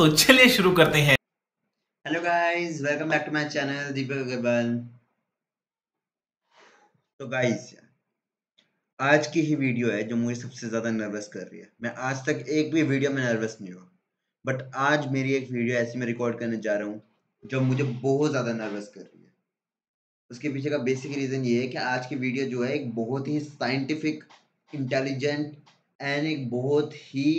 तो चलिए शुरू करते हैं। Hello guys, welcome back to my channel Deepak Agarwal. तो गाइस, आज की ही वीडियो है जो मुझे सबसे ज़्यादा नर्वस कर रही है। मैं आज तक एक भी वीडियो में नर्वस नहीं हुआ, बट आज मेरी एक वीडियो ऐसी मैं रिकॉर्ड करने जा रहा हूँ जो मुझे बहुत ज़्यादा नर्वस कर रही है। उसके पीछे का बेसिक रीज़न ये है कि आज की वीडियो जो है एक बहुत ही साइंटिफिक, इंटेलिजेंट एंड एक बहुत ही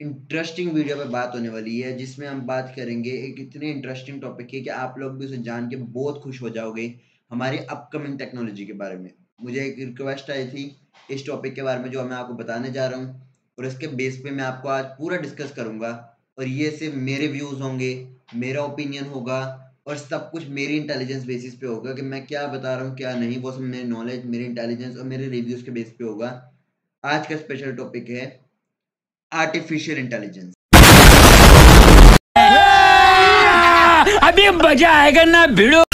इंटरेस्टिंग वीडियो पे बात होने वाली है, जिसमें हम बात करेंगे एक इतने इंटरेस्टिंग टॉपिक की कि आप लोग भी उसे जान के बहुत खुश हो जाओगे, हमारी अपकमिंग टेक्नोलॉजी के बारे में। मुझे एक रिक्वेस्ट आई थी इस टॉपिक के बारे में जो मैं आपको बताने जा रहा हूँ, और इसके बेस पे मैं आपको आज पूरा डिस्कस करूँगा। और ये सिर्फ मेरे व्यूज़ होंगे, मेरा ओपिनियन होगा, और सब कुछ मेरी इंटेलिजेंस बेसिस पे होगा कि मैं क्या बता रहा हूँ क्या नहीं। वो सब मेरी नॉलेज, मेरी इंटेलिजेंस और मेरे रिव्यूज़ के बेस पे होगा। आज का स्पेशल टॉपिक है आर्टिफिशियल इंटेलिजेंस। अभी मजा आएगा ना भिड़ो।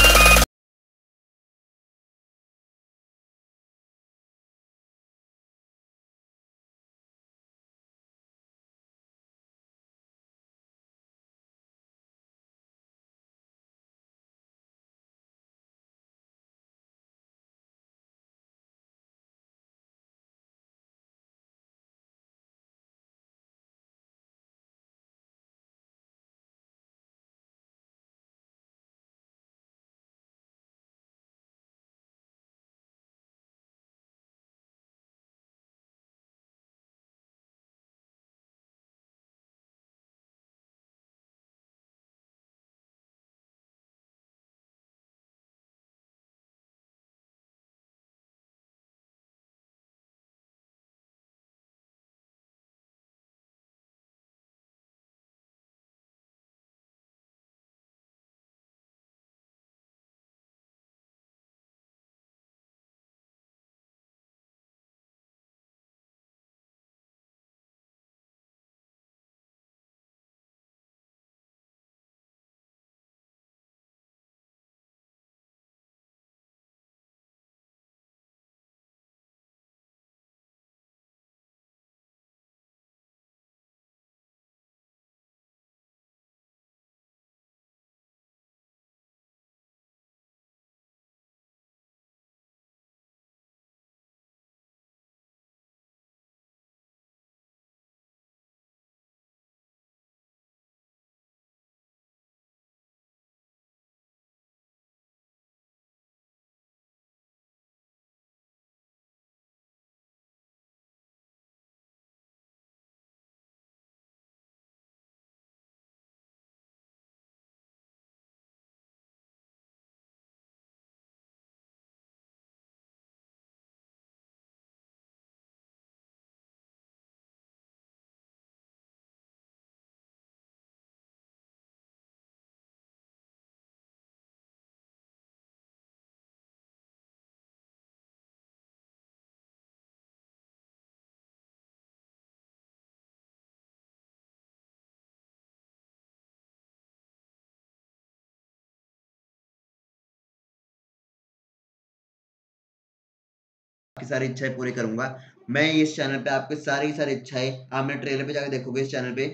आपकी सारी इच्छाएं पूरी करूंगा। मैं इस चैनल पे आपकी सारी इच्छाएं, आप मेरे ट्रेलर पे जाकर देखोगे, इस चैनल पे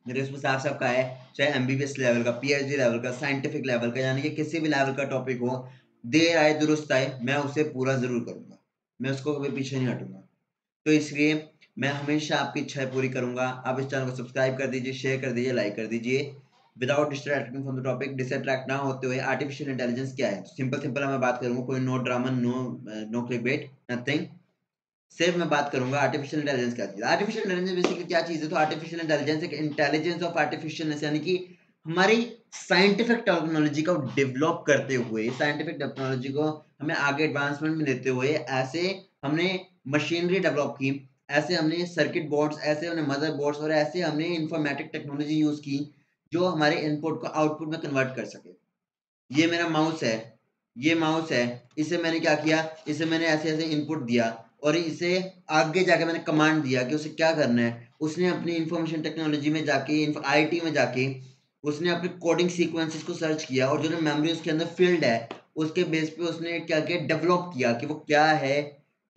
मेरे उसमें साफ साफ कहा है, चाहे एमबीबीएस लेवल का, पीएचडी लेवल का, साइंटिफिक लेवल का, यानी कि किसी भी लेवल का टॉपिक हो, देर आए दुरुस्त आए, मैं उसे पूरा जरूर करूंगा। मैं उसको कभी पीछे नहीं हटूंगा। तो इसलिए मैं हमेशा आपकी इच्छाएं पूरी करूंगा। आप इस चैनल को सब्सक्राइब कर दीजिए, शेयर कर दीजिए, लाइक कर दीजिए। Without distracting from the topic, distract ना होते हुए, आर्टिफिशियल इंटेलिजेंस क्या है, सिंपल सिंपल मैं बात करूंगा। कोई no drama, no clickbait, nothing. सिर्फ मैं बात करूंगा आर्टिफिशियल इंटेलिजेंस क्या चीज है। आर्टिफिशियल इंटेलिजेंस बेसिकली क्या चीज है? तो आर्टिफिशियल इंटेलिजेंस एक इंटेलिजेंस ऑफ आर्टिफिशियलनेस, यानी कि हमारी साइंटिफिक टेक्नोलॉजी को डेवलप करते हुए, साइंटिफिक टेक्नोलॉजी को हमें आगे एडवांसमेंट में देते हुए, ऐसे हमने मशीनरी डेवलप की, ऐसे हमने सर्किट बोर्ड्स, ऐसे हमने मदर बोर्ड्स, और ऐसे हमने इंफॉर्मेटिक टेक्नोलॉजी यूज की जो हमारे इनपुट को आउटपुट में कन्वर्ट कर सके। ये मेरा माउस है, ये माउस है, इसे मैंने क्या किया, इसे मैंने ऐसे ऐसे इनपुट दिया, और इसे आगे जाके मैंने कमांड दिया कि उसे क्या करना है। उसने अपनी इंफॉर्मेशन टेक्नोलॉजी में जाके, आईटी में जाके, उसने अपने कोडिंग सीक्वेंसेस को सर्च किया, और जो मेमोरी उसके अंदर फील्ड है, उसके बेस पे उसने क्या किया, डेवलप किया कि वो क्या है,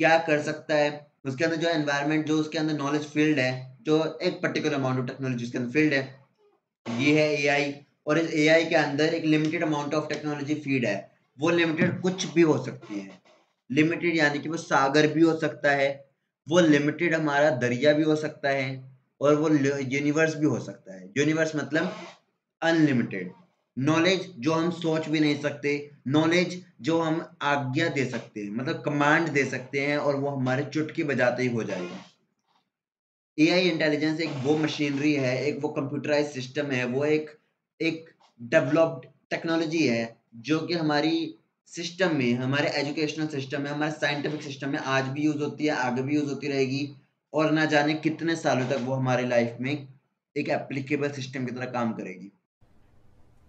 क्या कर सकता है। उसके अंदर जो एनवायरनमेंट, जो उसके अंदर नॉलेज फील्ड है, जो एक पर्टिकुलर अमाउंट ऑफ टेक्नोलॉजी उसके अंदर फील्ड है, ये है एआई, और इस एआई के अंदर एक limited amount of technology feed है। वो लिमिटेड कुछ भी हो सकती है, लिमिटेड यानी कि वो सागर भी हो सकता है, वो लिमिटेड हमारा दरिया भी हो सकता है, और वो यूनिवर्स भी हो सकता है। यूनिवर्स मतलब अनलिमिटेड नॉलेज जो हम सोच भी नहीं सकते, नॉलेज जो हम आज्ञा दे सकते हैं, मतलब कमांड दे सकते हैं और वो हमारे चुटकी बजाते ही हो जाएगा। एआई इंटेलिजेंस एक वो मशीनरी है, एक वो कंप्यूटराइज सिस्टम है, वो एक एक डेवलप्ड टेक्नोलॉजी है जो कि हमारी सिस्टम में, हमारे एजुकेशनल सिस्टम में, हमारे साइंटिफिक सिस्टम में आज भी यूज होती है, आगे भी यूज होती रहेगी, और ना जाने कितने सालों तक वो हमारी लाइफ में एक एप्लीकेबल सिस्टम की तरह काम करेगी।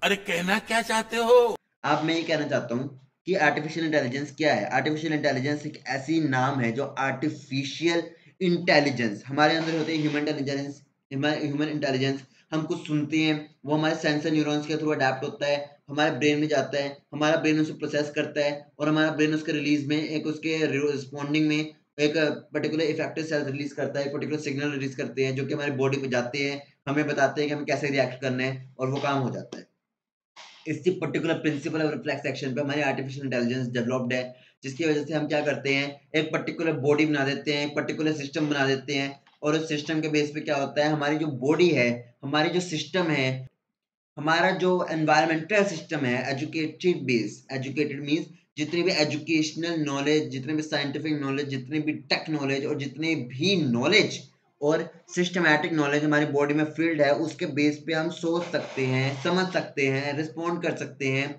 अरे कहना क्या चाहते हो? अब मैं ये कहना चाहता हूँ कि आर्टिफिशियल इंटेलिजेंस क्या है। आर्टिफिशियल इंटेलिजेंस एक ऐसी नाम है जो आर्टिफिशियल इंटेलिजेंस, हमारे अंदर होते हैं ह्यूमन इंटेलिजेंस। ह्यूमन इंटेलिजेंस हम कुछ सुनते हैं, वो हमारे सेंसर न्यूरॉन्स के थ्रू अडेप्ट होता है, हमारे ब्रेन में जाता है, हमारा ब्रेन उसे प्रोसेस करता है, और हमारा ब्रेन उसके रिलीज में एक उसके रिस्पॉन्डिंग में एक पर्टिकुलर इफेक्टिव सेल रिलीज करता है, पर्टिकुलर सिग्नल रिलीज करते हैं जो कि हमारी बॉडी पे जाते हैं, हमें बताते हैं कि हमें कैसे रिएक्ट करना है, और वो काम हो जाता है। इसी पर्टिकुलर प्रिंसिपल और रिफ्लेक्स एक्शन पे हमारी आर्टिफिशियल इंटेलिजेंस डेवलप्ड है, जिसकी वजह से हम क्या करते हैं, एक पर्टिकुलर बॉडी बना देते हैं, एक पर्टिकुलर सिस्टम बना देते हैं, और उस सिस्टम के बेस पे क्या होता है, हमारी जो बॉडी है, हमारी जो सिस्टम है, हमारा जो एनवायरमेंटल सिस्टम है, एजुकेटेड बेस, एजुकेटेड मीन्स जितनी भी एजुकेशनल नॉलेज, जितने भी साइंटिफिक नॉलेज, जितनी भी टेक नॉलेज, और जितने भी नॉलेज और सिस्टमैटिक नॉलेज हमारी बॉडी में फील्ड है, उसके बेस पे हम सोच सकते हैं, समझ सकते हैं, रिस्पॉन्ड कर सकते हैं,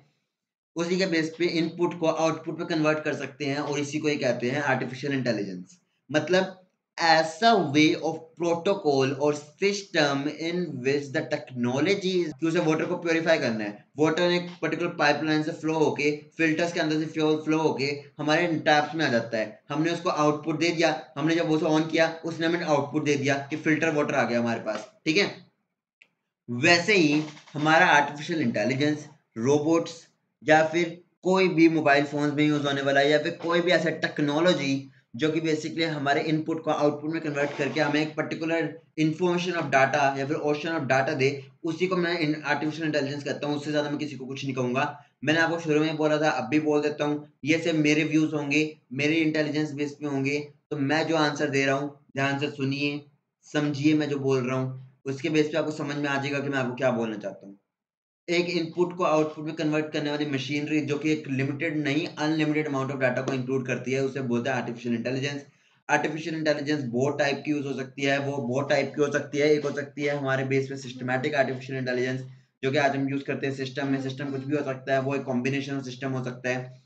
उसी के बेस पे इनपुट को आउटपुट में कन्वर्ट कर सकते हैं, और इसी को ही कहते हैं आर्टिफिशियल इंटेलिजेंस। मतलब ऐसा वे ऑफ प्रोटोकॉल और system in which the technology कि उसे वाटर को प्योरीफाई करना है, वाटर एक पर्टिकुलर पाइपलाइन से फ्लो होके, फिल्टर्स के अंदर से फ्लो होके हमारे टैप्स में आ जाता है, हमने उसको आउटपुट दे दिया, हमने जब उसे ऑन किया उसने हमें आउटपुट दे दिया कि फिल्टर वाटर आ गया हमारे पास, ठीक है। वैसे ही हमारा आर्टिफिशियल इंटेलिजेंस, रोबोट्स, या फिर कोई भी मोबाइल फोन्स में यूज होने वाला, या फिर कोई भी ऐसा टेक्नोलॉजी जो कि बेसिकली हमारे इनपुट को आउटपुट में कन्वर्ट करके हमें एक पर्टिकुलर इंफॉर्मेशन ऑफ डाटा या फिर ओशन ऑफ डाटा दे, उसी को मैं आर्टिफिशियल इंटेलिजेंस कहता हूँ। उससे ज्यादा मैं किसी को कुछ नहीं कहूंगा। मैंने आपको शुरू में बोला था, अब भी बोल देता हूँ, ये सिर्फ मेरे व्यूज होंगे, मेरे इंटेलिजेंस बेस पे होंगे, तो मैं जो आंसर दे रहा हूँ ध्यान से सुनिए, समझिए मैं जो बोल रहा हूँ, उसके बेस पे आपको समझ में आ जाएगा कि मैं आपको क्या बोलना चाहता हूँ। एक इनपुट को आउटपुट में कन्वर्ट करने वाली मशीनरी जो कि एक लिमिटेड नहीं अनलिमिटेड अमाउंट ऑफ डाटा को इंक्लूड करती है, उसे बोलते हैं आर्टिफिशियल इंटेलिजेंस। आर्टिफिशियल इंटेलिजेंस बहुत टाइप की यूज हो सकती है, वो बहुत टाइप की हो सकती है। एक हो सकती है हमारे बेस पे सिस्टमैटिक आर्टिफिशियल इंटेलिजेंस, जो कि आज हम यूज करते हैं सिस्टम में, सिस्टम कुछ भी हो सकता है, वो एक कॉम्बिनेशन सिस्टम हो सकता है,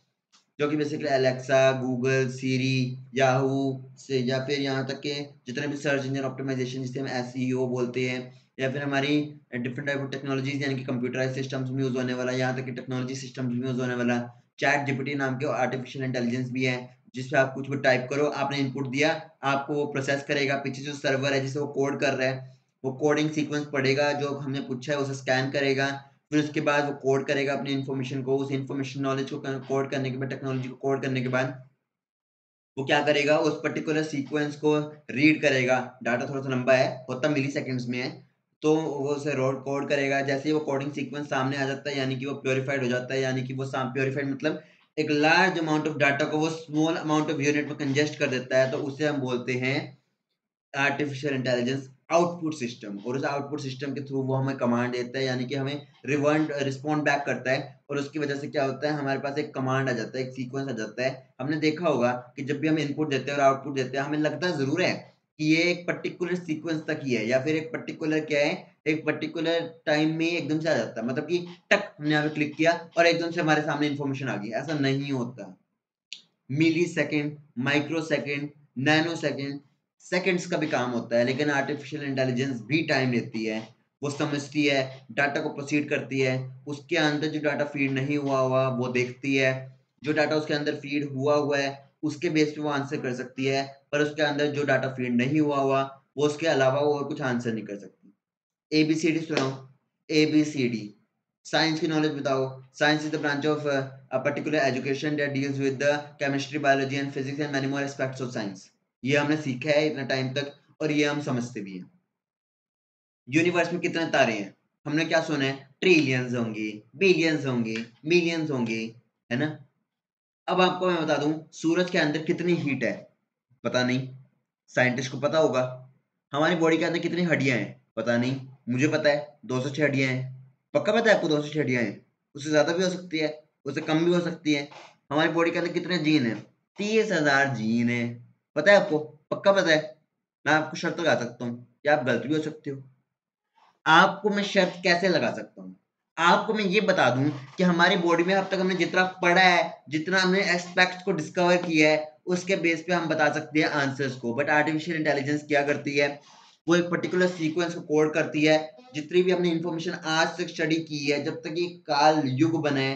जो कि बेसिकली अलेक्सा, गूगल, सीरी, याहू से, या फिर यहाँ तक के जितने भी सर्च इंजन ऑप्टिमाइजेशन जिसे हम एसईओ बोलते हैं, या फिर हमारी डिफरेंट टाइप ऑफ टेक्नोलॉजीज यानी कि कंप्यूटराइज सिस्टम्स में यूज होने वाला, यहाँ तक कि टेक्नोलॉजी सिस्टम्स में यूज होने वाला चैट जीपीटी नाम के आर्टिफिशियल इंटेलिजेंस भी है, जिसपे आप कुछ भी टाइप करो, आपने इनपुट दिया, आपको वो प्रोसेस करेगा, पीछे जो सर्वर है जिसे वो कोड कर रहा है, वो कोडिंग सीक्वेंस पढ़ेगा जो हमने पूछा है, उसे स्कैन करेगा, फिर उसके बाद वो कोड करेगा अपनी इन्फॉर्मेशन को, उस इन्फॉर्मेशन नॉलेज को कोड करने के बाद, टेक्नोलॉजी को कोड करने के बाद वो क्या करेगा, उस पर्टिकुलर सीक्वेंस को रीड करेगा। डाटा थोड़ा सा लंबा है, होता मिली सेकेंड्स में है, तो वो उसे रोड कोड करेगा। जैसे ही वो कोडिंग सीक्वेंस सामने आ जाता है, यानी कि वो प्योरीफाइड हो जाता है, यानी कि वो प्योरीफाइड मतलब एक लार्ज अमाउंट ऑफ डाटा को वो स्मॉल अमाउंट ऑफ यूनिट में कंजेस्ट कर देता है, तो उसे हम बोलते हैं आर्टिफिशियल इंटेलिजेंस आउटपुट सिस्टम। और उस आउटपुट सिस्टम के थ्रू वो हमें कमांड देता है, यानी कि हमें रिस्पॉन्ड बैक करता है, और उसकी वजह से क्या होता है, हमारे पास एक कमांड आ जाता है, एक सीक्वेंस आ जाता है। हमने देखा होगा कि जब भी हम इनपुट देते हैं और आउटपुट देते हैं, हमें लगता जरूर है कि ये एक पर्टिकुलर सीक्वेंस तक ही है, या फिर एक पर्टिकुलर क्या है, एक पर्टिकुलर टाइम में एकदम से आ जाता है, मतलब कि टक हमने यहाँ पे क्लिक किया और एकदम से हमारे सामने इंफॉर्मेशन आ गई। ऐसा नहीं होता। Millisecond, microsecond, nanosecond, seconds का भी काम होता है, लेकिन आर्टिफिशियल इंटेलिजेंस भी टाइम लेती है। वो समझती है, डाटा को प्रोसीड करती है, उसके अंदर जो डाटा फीड नहीं हुआ हुआ वो देखती है, जो डाटा उसके अंदर फीड हुआ हुआ है उसके बेस पे वो आंसर कर सकती है, पर उसके अंदर जो डाटा फीड नहीं हुआ हुआ वो उसके अलावा वो और कुछ आंसर नहीं कर सकती। एबीसीडी सुनाओ, एबीसीडी, साइंस की नॉलेज बताओ। Science is the branch of a particular education that deals with the chemistry, biology and physics and many more aspects of science। ये हमने सीखा है इतना टाइम तक, और ये हम समझते भी हैं। यूनिवर्स में कितने तारे हैं? हमने क्या सुना है, ट्रिलियंस होंगे, बिलियंस होंगे, मिलियंस होंगे, है ना। अब आपको मैं बता दूं सूरज के अंदर कितनी हीट है, पता नहीं, साइंटिस्ट को पता होगा। हमारी बॉडी के अंदर कितनी हड्डियां हैं, पता नहीं, मुझे पता है 206 हड्डियां हैं। पक्का पता है आपको 206 हड्डियां हैं? उससे ज्यादा भी हो सकती है, उससे कम भी हो सकती है। हमारी बॉडी के अंदर कितने जीन है, 30,000 जीन है। पता है आपको? पक्का पता है? मैं आपको शर्त लगा सकता हूँ कि आप गलत भी हो सकते हो। आपको मैं शर्त कैसे लगा सकता हूँ? आपको मैं ये बता दूं कि हमारी बॉडी में अब तक हमने जितना पढ़ा है, जितना हमने एस्पेक्ट्स को डिस्कवर किया है, उसके बेस पे हम बता सकते हैं आंसर्स को। बट आर्टिफिशियल इंटेलिजेंस क्या करती है, वो एक पर्टिकुलर सीक्वेंस को कोड करती है। जितनी भी हमने इंफॉर्मेशन आज तक स्टडी की है, जब तक ये काल युग बना है,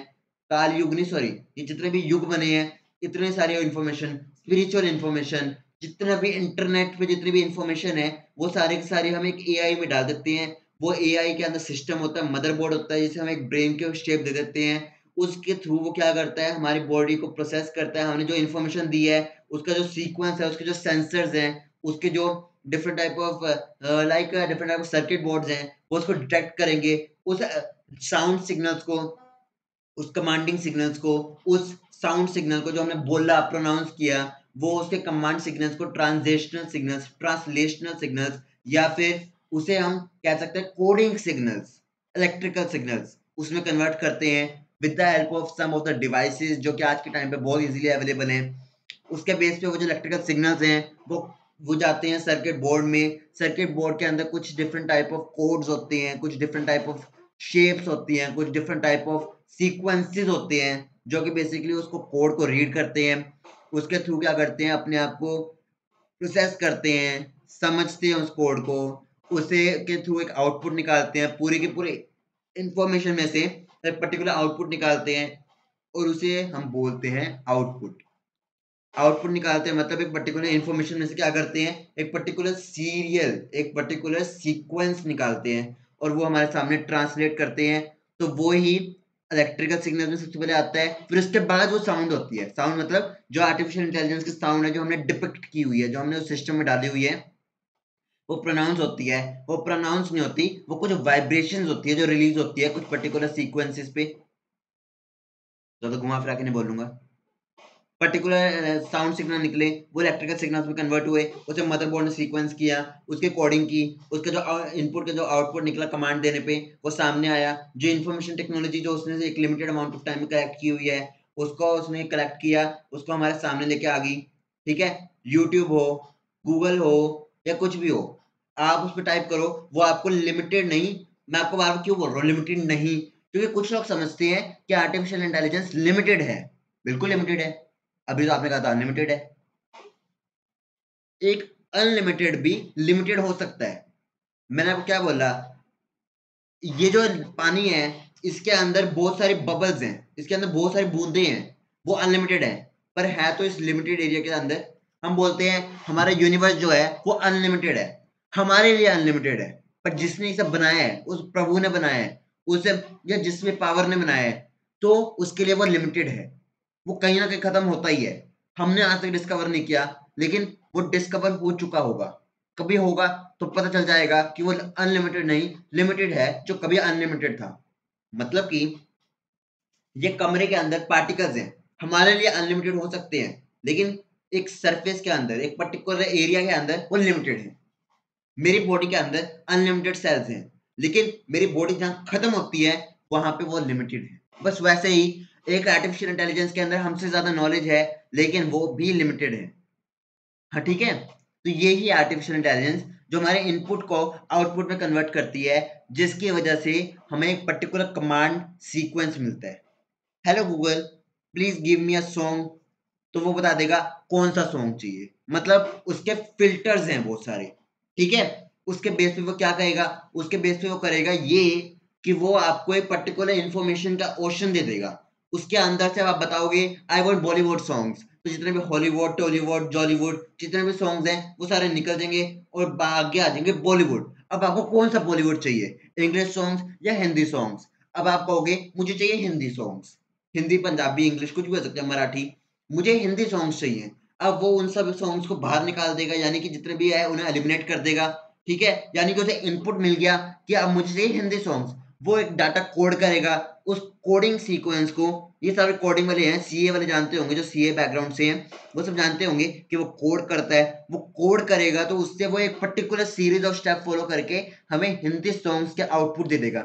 काल युग नहीं सॉरी, ये जितने भी युग बने हैं, इतने सारे इंफॉर्मेशन, स्पिरिचुअल इंफॉर्मेशन, जितना भी इंटरनेट पे जितनी भी इंफॉर्मेशन है, वो सारे के सारे हम एक एआई में डाल देते हैं। वो एआई के अंदर सिस्टम होता है, मदरबोर्ड होता है, जिसे हम एक ब्रेन के शेप दे देते हैं। उसके थ्रू वो क्या करता है, हमारी बॉडी को प्रोसेस करता है। हमने जो इन्फॉर्मेशन दी है, उसका जो सीक्वेंस है, उसके जो सेंसर्स हैं, उसके जो different type of different type of circuit boards हैं, वो उसको डिटेक्ट करेंगे। उस साउंड सिग्नल्स को, उस कमांडिंग सिग्नल्स को, उस साउंड सिग्नल को जो हमने बोला, प्रोनाउंस किया, वो उसके कमांड सिग्नल्स को ट्रांसलेशनल सिग्नल्स, या फिर उसे हम कह सकते हैं कोडिंग सिग्नल्स, इलेक्ट्रिकल सिग्नल्स, उसमें कन्वर्ट करते हैं with the help of some of the devices जो कि आज के टाइम पे बहुत इजीली अवेलेबल हैं। उसके बेस पे वो जो इलेक्ट्रिकल सिग्नल्स हैं, वो जाते हैं सर्किट बोर्ड में। सर्किट बोर्ड के अंदर कुछ डिफरेंट टाइप ऑफ कोड्स होते हैं, कुछ डिफरेंट टाइप ऑफ शेप्स होती हैं, कुछ डिफरेंट टाइप ऑफ सीक्वेंसेस होते हैं, जो कि बेसिकली उसको कोड को रीड करते हैं। उसके थ्रू क्या करते हैं, अपने आप को प्रोसेस करते हैं, समझते हैं उस कोड को, उसे के थ्रू एक आउटपुट निकालते हैं। पूरी की पूरी इंफॉर्मेशन में से एक पर्टिकुलर आउटपुट निकालते हैं, और उसे हम बोलते हैं आउटपुट। आउटपुट निकालते हैं मतलब एक पर्टिकुलर इंफॉर्मेशन में से क्या करते हैं, एक पर्टिकुलर सीरियल, एक पर्टिकुलर सीक्वेंस निकालते हैं, और वो हमारे सामने ट्रांसलेट करते हैं। तो वो ही इलेक्ट्रिकल सिग्नल में सबसे पहले आता है, फिर उसके बाद वो साउंड होती है। साउंड मतलब जो आर्टिफिशियल इंटेलिजेंस की साउंड है, जो हमने डिपिक्ट की हुई है, जो हमने उस सिस्टम में डाली हुई है, वो प्रोनाउंस होती है। वो प्रोनाउंस नहीं होती, वो कुछ वाइब्रेशंस होती है जो रिलीज होती है कुछ पर्टिकुलर सीक्वेंसेस पे। ज्यादा घुमा फिरा के नहीं बोलूंगा। पर्टिकुलर साउंड सिग्नल निकले, वो इलेक्ट्रिकल सिग्नल्स में कन्वर्ट हुए, उसे मदरबोर्ड ने सीक्वेंस किया, उसके कोडिंग की, उसका जो इनपुट का जो आउटपुट निकला कमांड देने पे, वो सामने आया। जो इन्फॉर्मेशन टेक्नोलॉजी जो उसने एक लिमिटेड अमाउंट ऑफ टाइम में कलेक्ट की हुई है, उसको उसने कलेक्ट किया, उसको हमारे सामने लेके आ गई। ठीक है, यूट्यूब हो, गूगल हो, या कुछ भी हो, आप उस पर टाइप करो, वो आपको लिमिटेड नहीं, मैं आपको बार बार क्यों बोल रहा हूँ लिमिटेड नहीं, क्योंकि कुछ लोग समझते हैं कि आर्टिफिशियल इंटेलिजेंस लिमिटेड है। बिल्कुल लिमिटेड है। अभी तो आपने कहा था अनलिमिटेड है। एक अनलिमिटेड भी लिमिटेड हो सकता है। मैंने आपको क्या बोला, ये जो पानी है, इसके अंदर बहुत सारे बबल्स हैं, इसके अंदर बहुत सारी बूंदे हैं, वो अनलिमिटेड है, पर है तो इस लिमिटेड एरिया के अंदर। हम बोलते हैं हमारा यूनिवर्स जो है वो अनलिमिटेड है, हमारे लिए अनलिमिटेड है, पर जिसने इसे बनाया है, उस प्रभु ने बनाया है, उसे या जिसमें पावर ने बनाया है, तो उसके लिए वो लिमिटेड है। वो कहीं ना कहीं खत्म होता ही है। हमने आज तक डिस्कवर नहीं किया, लेकिन वो डिस्कवर हो चुका होगा, कभी होगा, तो पता चल जाएगा कि वो अनलिमिटेड नहीं, लिमिटेड है, जो कभी अनलिमिटेड था। मतलब कि ये कमरे के अंदर पार्टिकल्स हैं, हमारे लिए अनलिमिटेड हो सकते हैं, लेकिन एक सरफेस के अंदर, एक पर्टिकुलर एरिया के अंदर वो लिमिटेड है। मेरी बॉडी के अंदर अनलिमिटेड सेल्स हैं, लेकिन मेरी बॉडी जहां खत्म होती है, वहां पे वो लिमिटेड है। बस वैसे ही एक आर्टिफिशियल इंटेलिजेंस के अंदर हमसे ज्यादा नॉलेज है, लेकिन वो भी लिमिटेड है। हाँ ठीक है, तो ये ही आर्टिफिशियल इंटेलिजेंस जो हमारे इनपुट को आउटपुट में कन्वर्ट करती है, जिसकी वजह से हमें एक पर्टिकुलर कमांड सीक्वेंस मिलता है। Hello Google, please give me a song, तो वो बता देगा कौन सा सॉन्ग चाहिए। मतलब उसके फिल्टर्स हैं बहुत सारे। ठीक है, उसके बेस पे वो क्या कहेगा, उसके बेस पे वो करेगा ये कि वो आपको एक पर्टिकुलर इंफॉर्मेशन का ओशन दे देगा। उसके अंदर से आप बताओगे आई वॉन्ट बॉलीवुड सॉन्ग्स, तो जितने भी हॉलीवुड, टॉलीवुड, जॉलीवुड, जितने भी सॉन्ग्स हैं वो सारे निकल जाएंगे, और आगे आ जाएंगे बॉलीवुड। अब आपको कौन सा बॉलीवुड चाहिए, इंग्लिश सॉन्ग्स या हिंदी सॉन्ग्स? अब आप कहोगे मुझे चाहिए हिंदी सॉन्ग्स, हिंदी, पंजाबी, इंग्लिश कुछ भी हो सकता है, मराठी, मुझे हिंदी सॉन्ग्स चाहिए। अब वो उन सब सॉन्ग्स को बाहर निकाल देगा, यानी कि जितने भी है उन्हें एलिमिनेट कर देगा। ठीक है, यानी कि उसे इनपुट मिल गया कि अब मुझे चाहिए हिंदी सॉन्ग्स, वो एक डाटा कोड करेगा, उस कोडिंग सीक्वेंस को, ये सारे कोडिंग वाले हैं, सीए वाले जानते होंगे, जो सीए बैकग्राउंड से हैं वो सब जानते होंगे कि वो कोड करता है, वो कोड करेगा तो उससे वो एक particular series of step follow करके हमें हिंदी सॉन्ग्स के आउटपुट दे देगा।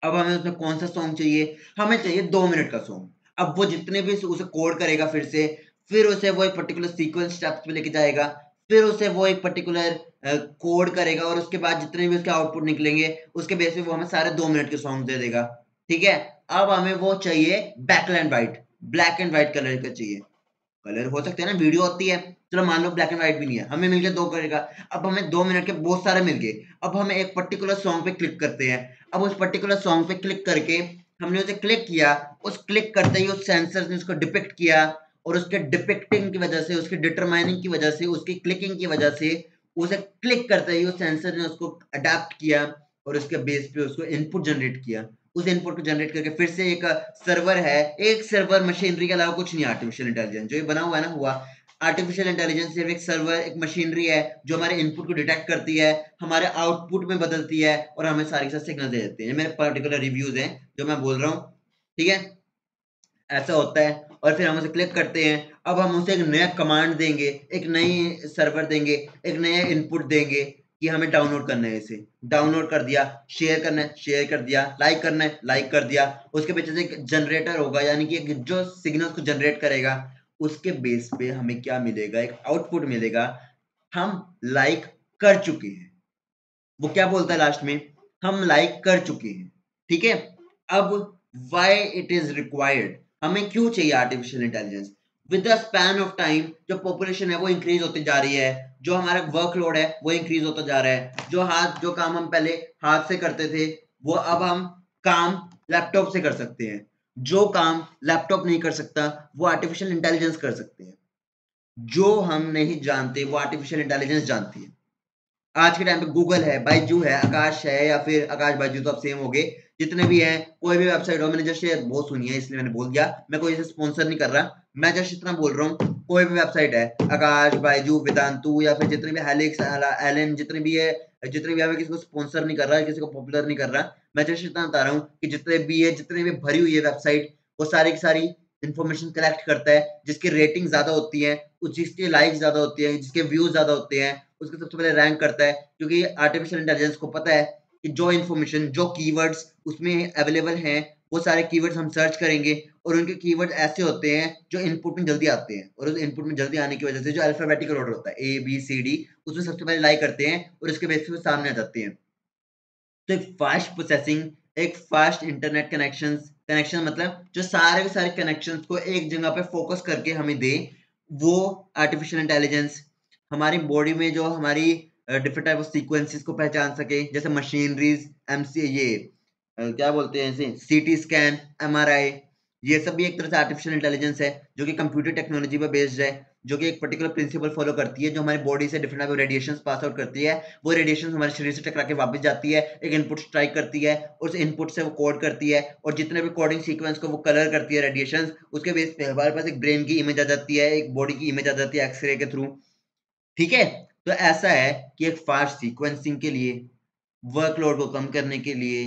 अब हमें उसमें कौन सा सॉन्ग चाहिए, हमें चाहिए 2 मिनट का सॉन्ग। अब वो जितने भी उसे कोड करेगा फिर उसे वो एक पर्टिकुलर सीक्वेंस स्टेप्स पे लेके जाएगा, फिर उसे वो एक पर्टिकुलर कोड करेगा और उसके बाद जितने भी उसके आउटपुट निकलेंगे उसके बेस पे वो हमें सारे 2 मिनट के सॉन्ग दे देगा। ठीक है, अब हमें वो चाहिए black and white, black and white colour का चाहिए। कलर हो सकते हैं ना, वीडियो होती है, चलो मान लो ब्लैक एंड व्हाइट भी नहीं है, हमें मिल गया 2 कलर का। अब हमें 2 मिनट के बहुत सारे मिल गए, अब हम एक पर्टिकुलर सॉन्ग पे क्लिक करते हैं। अब उस पर्टिकुलर सॉन्ग पे क्लिक करके हमने उसे क्लिक किया, उस क्लिक करते ही उस सेंसर ने उसको डिपिक्ट किया और उसके डिपिक्टिंग की वजह से, उसके डिटरमाइनिंग की वजह से, उसकी क्लिकिंग की वजह से उसे क्लिक करते ही उस सेंसर ने उसको अडेप्ट किया और उसके बेस पे उसको इनपुट जनरेट किया। उस इनपुट को जनरेट करके फिर से एक सर्वर है, एक सर्वर मशीनरी के अलावा कुछ नहीं। आर्टिफिशियल इंटेलिजेंस जो ये बना हुआ है ना, हुआ आर्टिफिशियल इंटेलिजेंस सिर्फ एक सर्वर, एक मशीनरी है जो हमारे इनपुट को डिटेक्ट करती है, हमारे आउटपुट में बदलती है और हमें सारी के साथ सिग्नल दे देती है। ये मेरे पर्टिकुलर रिव्यूज हैं जो मैं बोल रहा हूँ, ठीक है, ऐसा होता है। और फिर हम उसे क्लिक करते हैं, अब हम उसे एक नया कमांड देंगे, एक नई सर्वर देंगे, एक नया इनपुट देंगे कि हमें डाउनलोड करना है। इसे डाउनलोड कर दिया, शेयर करना है, शेयर कर दिया, लाइक करना है, लाइक कर दिया। उसके पीछे से एक जनरेटर होगा, यानी कि एक जो सिग्नल को जनरेट करेगा उसके बेस पे हमें क्या मिलेगा, एक आउटपुट मिलेगा, हम लाइक कर चुके हैं। वो क्या बोलता है लास्ट में, हम लाइक कर चुके हैं। ठीक है, अब वाई इट इज रिक्वायर्ड, हमें क्यों चाहिए artificial intelligence? With the span of time जो पॉपुलेशन है वो इंक्रीज होती जा रही है, जो हमारा वर्कलोड है वो इंक्रीज होता जा रहा है, जो काम हम पहले हाथ से करते थे वो अब हम काम लैपटॉप से कर सकते हैं, जो काम लैपटॉप नहीं कर सकता वो आर्टिफिशियल इंटेलिजेंस कर सकते हैं, जो हम नहीं जानते वो आर्टिफिशियल इंटेलिजेंस जानती है। आज के टाइम पे गूगल है, बायजू है, आकाश है, या फिर आकाश बायजू तो अब सेम हो गए, जितने भी हैं, कोई भी वेबसाइट हो, मैंने जस्ट ये बहुत सुनी है इसलिए मैंने बोल दिया, मैं कोई इसे स्पॉन्सर नहीं कर रहा, मैं जस्ट इतना बोल रहा हूँ, कोई भी वेबसाइट है, आकाश बायजू वेदांतु या फिर जितने भी हेलिक्स एलन जितने भी है, जितने भी है, मैं किसी को स्पॉन्सर नहीं कर रहा, किसी को पॉपुलर नहीं कर रहा, मैं जस्ट इतना बता रहा हूँ कि जितने भी भरी हुई है वेबसाइट, वो सारी की सारी इंफॉर्मेशन कलेक्ट करता है, जिसकी रेटिंग ज्यादा होती है, जिसके लाइक ज्यादा होती है, जिसके व्यूज ज्यादा होते हैं, उसको सबसे पहले रैंक करता है। क्योंकि आर्टिफिशियल इंटेलिजेंस को पता है कि जो इन्फॉर्मेशन, जो कीवर्ड्स उसमें अवेलेबल हैं, वो सारे कीवर्ड्स हम सर्च करेंगे और उनके कीवर्ड ऐसे होते हैं जो इनपुट में जल्दी आते हैं, और उस इनपुट में जल्दी आने की वजह से जो अल्फाबेटिकल ऑर्डर होता है ए बी सी डी, उसमें सबसे पहले लाइक करते हैं और उसके बेसिस पे सामने आ जाते हैं। तो एक फास्ट प्रोसेसिंग, एक फास्ट इंटरनेट कनेक्शन मतलब जो सारे के सारे कनेक्शंस को एक जगह पे फोकस करके हमें दे, वो आर्टिफिशियल इंटेलिजेंस। हमारी बॉडी में जो हमारी डिफरेंट टाइप ऑफ सीक्वेंसेस को पहचान सके, जैसे मशीनरीज, एमसी, ये क्या बोलते हैं इसे, सीटी स्कैन, एमआरआई, ये सब भी एक तरह से आर्टिफिशियल इंटेलिजेंस है जो कि कंप्यूटर टेक्नोलॉजी पर बेस्ड है, जो कि एक पर्टिकुलर प्रिंसिपल फॉलो करती है, जो हमारी बॉडी से different type of radiations pass out करती है। वो रेडिएशन हमारे शरीर से टकरा के वापस जाती है, एक इनपुट स्ट्राइक करती है, उस इनपुट से वो कोड करती है, और जितने भी कोडिंग सीक्वेंस को वो कलर करती है रेडिएशन, उसके बेस पे हमारे पास एक ब्रेन की इमेज आ जाती है, एक बॉडी की इमेज आ जाती है एक्सरे के थ्रू। ठीक है, तो ऐसा है कि एक फास्ट सीक्वेंसिंग के लिए, वर्कलोड को कम करने के लिए,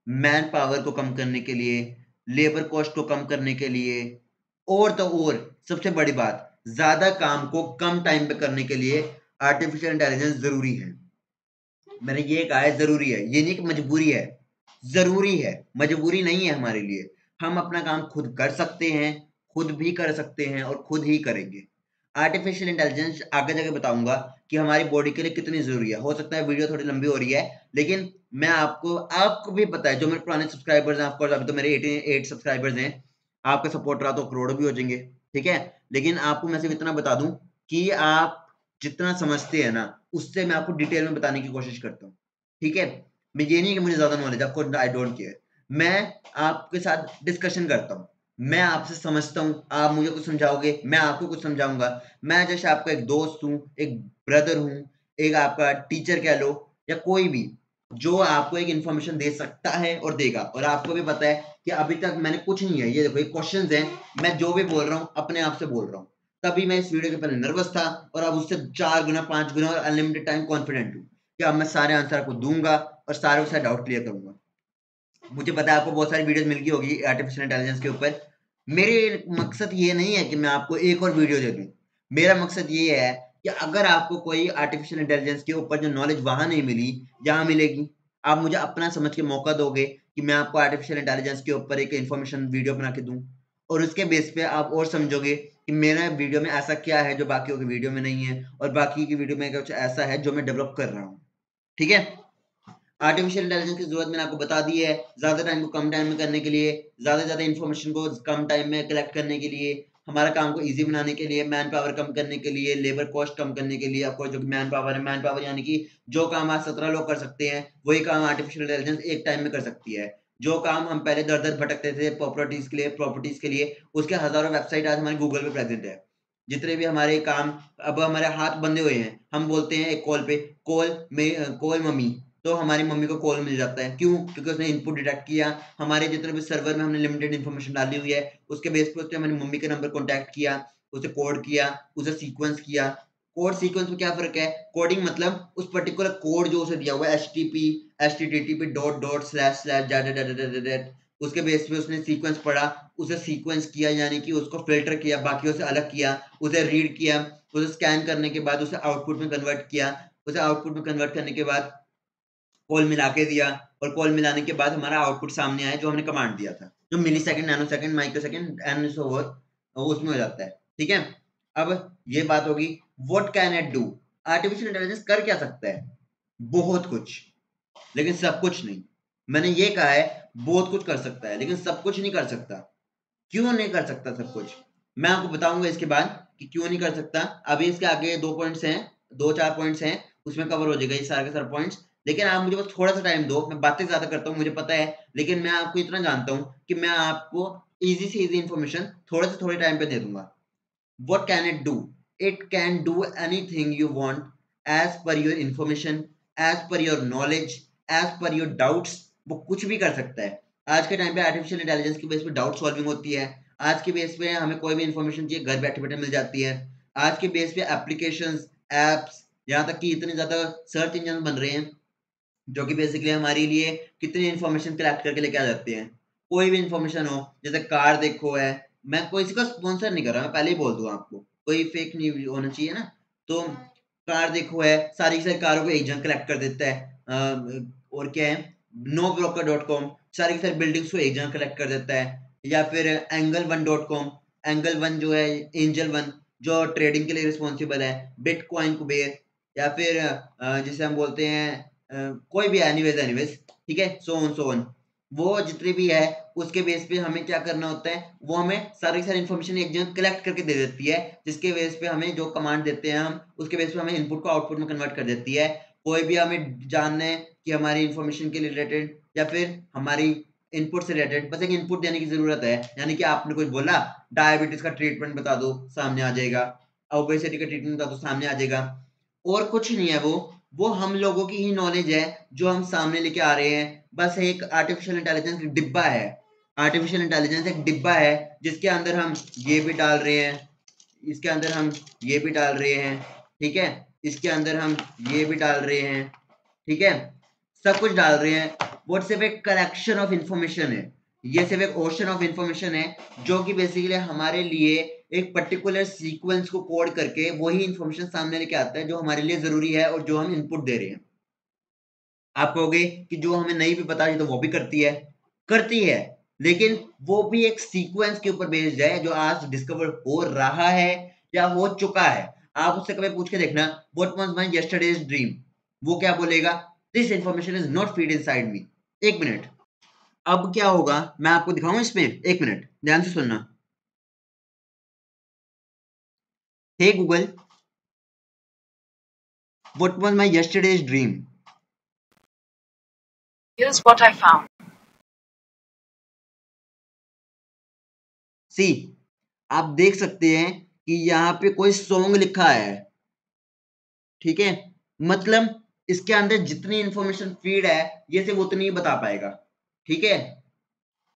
मैन पावर को कम करने के लिए, लेबर कॉस्ट को कम करने के लिए, और तो और सबसे बड़ी बात, ज्यादा काम को कम टाइम पे करने के लिए आर्टिफिशियल इंटेलिजेंस जरूरी है। मैंने ये कहा है जरूरी है, ये नहीं कि मजबूरी है, जरूरी है, मजबूरी नहीं है हमारे लिए। हम अपना काम खुद कर सकते हैं, खुद भी कर सकते हैं और खुद ही करेंगे। आर्टिफिशियल इंटेलिजेंस आगे जाके बताऊंगा कि हमारी बॉडी के लिए कितनी जरूरी है। हो सकता है वीडियो थोड़ी लंबी हो रही है, लेकिन मैं आपको भी पता है, जो मेरे पुराने सब्सक्राइबर्स हैं, ऑफकोर्स अभी तो मेरे 88 सब्सक्राइबर्स हैं, आपका सपोर्ट रहा तो करोड़ों भी हो जाएंगे। ठीक है, लेकिन आपको मैं सिर्फ इतना बता दूं कि आप जितना समझते हैं ना, उससे मैं आपको डिटेल में बताने की कोशिश करता हूँ। ठीक है, मैं ये नहीं कि मुझे ज्यादा नॉलेज, आपको आई डोंट केयर, मैं आपके साथ डिस्कशन करता हूँ, मैं आपसे समझता हूँ, आप मुझे कुछ समझाओगे, मैं आपको कुछ समझाऊंगा। मैं जैसे आपका एक दोस्त हूँ, एक ब्रदर हूँ, एक आपका टीचर कह लो, या कोई भी जो आपको एक इंफॉर्मेशन दे सकता है और देगा। और आपको भी पता है कि अभी तक मैंने कुछ नहीं है, ये देखो ये क्वेश्चंस हैं, मैं जो भी बोल रहा हूँ अपने आप से बोल रहा हूँ। तभी मैं इस वीडियो के पहले नर्वस था और अब उससे 4 गुना 5 गुना और अनलिमिटेड टाइम कॉन्फिडेंट हूँ कि कि अब मैं सारे आंसर आपको दूंगा और सारे सारे डाउट क्लियर करूंगा। मुझे पता है आपको बहुत सारी वीडियोस मिल गई होगी आर्टिफिशियल इंटेलिजेंस के ऊपर। मेरे मकसद ये नहीं है कि मैं आपको एक और वीडियो दे दूं। मेरा मकसद ये है कि अगर आपको कोई आर्टिफिशियल इंटेलिजेंस के ऊपर जो नॉलेज वहां नहीं मिली, यहाँ मिलेगी। आप मुझे अपना समझ के मौका दोगे कि मैं आपको आर्टिफिशियल इंटेलिजेंस के ऊपर एक इन्फॉर्मेशन वीडियो बना के दूं, और उसके बेस पे आप और समझोगे कि मेरा वीडियो में ऐसा क्या है जो बाकियों की वीडियो में नहीं है, और बाकी की वीडियो में कुछ ऐसा है जो मैं डेवलप कर रहा हूँ। ठीक है। आर्टिफिशियल इंटेलिजेंस की जरूरत मैंने आपको बता दी है, ज्यादा टाइम को कम टाइम में करने के लिए, ज्यादा इन्फॉर्मेशन को कम टाइम में कलेक्ट करने के लिए, हमारा काम को इजी बनाने के लिए, मैन पावर कम करने के लिए, लेबर कॉस्ट कम करने के लिए। आपको जो मैन पावर है, मैन पावर यानी कि जो काम आज 17 लोग कर सकते हैं वही काम आर्टिफिशियल इंटेलिजेंस एक टाइम में कर सकती है। जो काम हम पहले दर दर भटकते थे प्रॉपर्टीज के लिए, उसके हजारों वेबसाइट आज हमारे गूगल पे प्रेजेंट है। जितने भी हमारे काम, अब हमारे हाथ बंधे हुए हैं, हम बोलते हैं एक कॉल पे, कॉल मम्मी, तो हमारी मम्मी को कॉल मिल जाता है। क्यों? क्योंकि उसने इनपुट डिटेक्ट किया, हमारे जितने भी सर्वर में हमने लिमिटेड इन्फॉर्मेशन डाली हुई है, उसके बेस पे उसने हमारी मम्मी के नंबर कॉन्टैक्ट किया, उसे कोड किया, उसे सीक्वेंस किया। कोड सीक्वेंस में क्या फर्क है? कोडिंग मतलब उस पर्टिकुलर कोड जो उसे दिया हुआ है, http dot dot slash slash that, उसके बेस पे उसने सीक्वेंस पढ़ा, उसे सीक्वेंस किया, यानी कि उसको फिल्टर किया, बाकियों से अलग किया, उसे रीड किया, उसे स्कैन करने के बाद उसे आउटपुट में कन्वर्ट किया, उसे आउटपुट में कन्वर्ट करने के बाद कॉल मिला के दिया, और कॉल मिलाने के बाद हमारा आउटपुट सामने आया जो हमने कमांड दिया था, जो millisecond, nanosecond, microsecond and so उसमें हो जाता है। ठीक है। अब ये बात होगी, what can it do? Artificial intelligence कर क्या सकता है? बहुत कुछ, लेकिन सब कुछ नहीं। मैंने ये कहा है बहुत कुछ कर सकता है लेकिन सब कुछ नहीं कर सकता। क्यों नहीं कर सकता सब कुछ? मैं आपको बताऊंगा इसके बाद कि क्यों नहीं कर सकता। अभी इसके आगे 2 पॉइंट्स हैं, 2-4 पॉइंट्स हैं, उसमें कवर हो जाएगा ये सारे के सारे पॉइंट्स। लेकिन आप मुझे बस थोड़ा सा टाइम दो, मैं बातें ज्यादा करता हूँ मुझे पता है, लेकिन मैं आपको इतना जानता हूँ कि मैं आपको इजी से इजी इंफॉर्मेशन थोड़े से थोड़े टाइम पे दे दूंगा। What can it do? It can do anything you want as per your information, as per your knowledge, as per your doubts। वो कुछ भी कर सकता है। आज के टाइम पे आर्टिफिशियल इंटेलिजेंस की बेस पे डाउट सॉल्विंग होती है। आज के बेस पे हमें कोई भी इंफॉर्मेशन चाहिए घर बैठे बैठे मिल जाती है। आज के बेस पे एप्लीकेशंस, एप्स, यहाँ तक कि इतने ज्यादा सर्च इंजन बन रहे हैं जो कि बेसिकली हमारे लिए कितनी इन्फॉर्मेशन कलेक्ट करके लेके आ जाते हैं। कोई भी इन्फॉर्मेशन हो, जैसे कार देखो है, मैं कोई किसी को स्पॉन्सर नहीं कर रहा, मैं पहले ही बोल दूं आपको, कोई फेक नहीं होना चाहिए ना। तो कार देखो है, सारी की सारी कारों को एक जन कलेक्ट कर देता है। और क्या है, NoBroker.com सारी की सारी बिल्डिंग्स को एक जन कलेक्ट कर देता है। या फिर Angle1.com, एंगल वन जो है, एंजल वन जो ट्रेडिंग के लिए रिस्पॉन्सिबल है, बिटकॉइन कुबेर, या फिर जिसे हम बोलते हैं कोई भी एनीवेज, ठीक है, सो ऑन वो जितने भी है, उसके बेस पे हमें क्या करना होता है, वो हमें सारी इन्फॉर्मेशन एक जगह कलेक्ट करके दे देती है, जिसके बेस पे हमें जो कमांड देते हैं हम, उसके बेस पे हमें इनपुट को आउटपुट में कन्वर्ट कर देती है। कोई भी हमें जानना है कि हमारी इन्फॉर्मेशन के रिलेटेड या फिर हमारी इनपुट से रिलेटेड, बस एक इनपुट देने की जरूरत है। यानी कि आपने कुछ बोला, डायबिटीज का ट्रीटमेंट बता दो, सामने आ जाएगा। ओबेसिटी का ट्रीटमेंट बता दो, सामने आ जाएगा। और कुछ नहीं है वो हम लोगों की ही नॉलेज है जो हम सामने लेके आ रहे हैं। बस एक आर्टिफिशियल इंटेलिजेंस डिब्बा है। आर्टिफिशियल इंटेलिजेंस एक डिब्बा है जिसके अंदर हम ये भी डाल रहे हैं, इसके अंदर हम ये भी डाल रहे हैं, ठीक है, इसके अंदर हम ये भी डाल रहे हैं, ठीक है, सब कुछ डाल रहे हैं। वो सिर्फ एक कलेक्शन ऑफ इंफॉर्मेशन है, ये सिर्फ एक ओशन ऑफ इंफॉर्मेशन है जो कि बेसिकली हमारे लिए एक पर्टिकुलर सीक्वेंस को कोड करके वही इंफॉर्मेशन सामने लेके आता है जो हमारे लिए जरूरी है और जो हम इनपुट दे रहे हैं। आप कहोगे कि जो हमें नहीं भी पता तो वो भी करती है, लेकिन वो भी एक सीक्वेंस के ऊपर बेस्ड है जो आज डिस्कवर हो रहा है या हो चुका है। आप उससे कभी पूछ के देखना, what was my yesterday's dream, वो क्या बोलेगा? This information is not feed inside me. एक मिनट, अब क्या होगा मैं आपको दिखाऊं इसमें, एक मिनट ध्यान से सुनना। Hey Google, what was my yesterday's dream? Here's what I found. See, आप देख सकते हैं कि यहाँ पे कोई सॉन्ग लिखा है, ठीक है, मतलब इसके अंदर जितनी इंफॉर्मेशन फीड है ये सिर्फ उतनी ही बता पाएगा, ठीक है।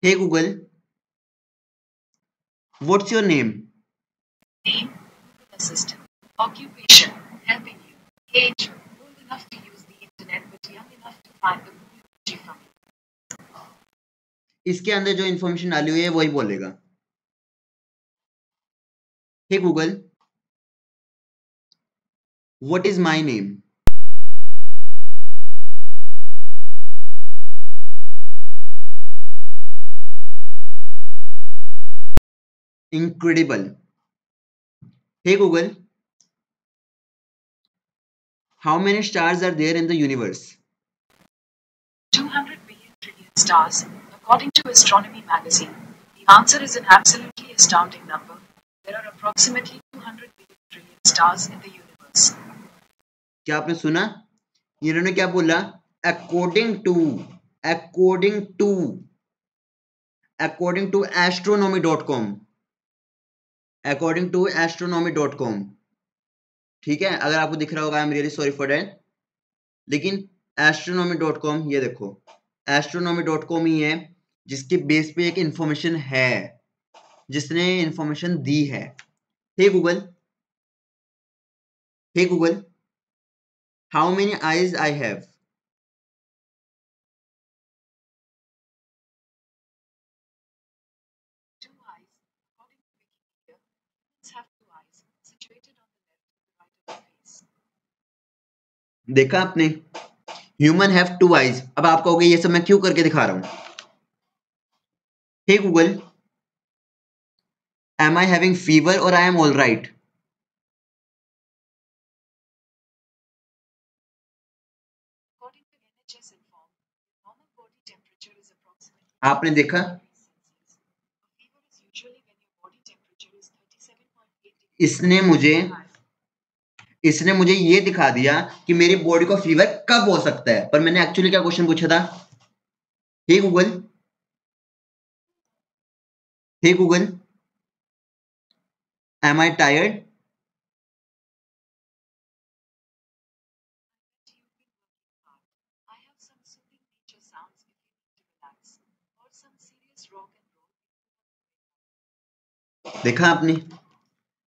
Hey Google, what's your name? Name, assistant. Occupation, helping you. Age, old enough to use the internet. find the movie from it. इसके अंदर जो इंफॉर्मेशन डाली हुई है वही बोलेगा। Hey Google, what is my name? Incredible. Hey Google, how many stars are there in the universe? 200 billion trillion stars, according to Astronomy magazine. The answer is an absolutely astounding number. There are approximately 200 billion trillion stars in the universe. क्या आपने सुना? इन्होंने क्या बोला? According to astronomy.com. According to astronomy.com. ठीक है, अगर आपको दिख रहा होगा, I am really sorry for that, लेकिन astronomy.com, ये देखो astronomy.com ही है जिसके बेस पे एक इंफॉर्मेशन है, जिसने इंफॉर्मेशन दी है। Hey Google, how many eyes I have? Two eyes. According to Wikipedia, humans have two eyes, situated on the left and right of the face. देखा आपने, ह्यूमन हैव टू आईज। अब आप कहोगे ये सब मैं क्यों करके दिखा रहा हूं? Hey Google, am I having fever और I am all right? According to NHS Inform, normal body temperature is approximately आपने देखा, 38 Celsius. A fever is usually when your body temperature is 37.8 degrees इसने मुझे ये दिखा दिया कि मेरी बॉडी को फीवर कब हो सकता है, पर मैंने एक्चुअली क्या क्वेश्चन पूछा था? Hey Google, am I tired? I have some soothing nature sounds if you need to relax, or some serious rock and roll. देखा आपने,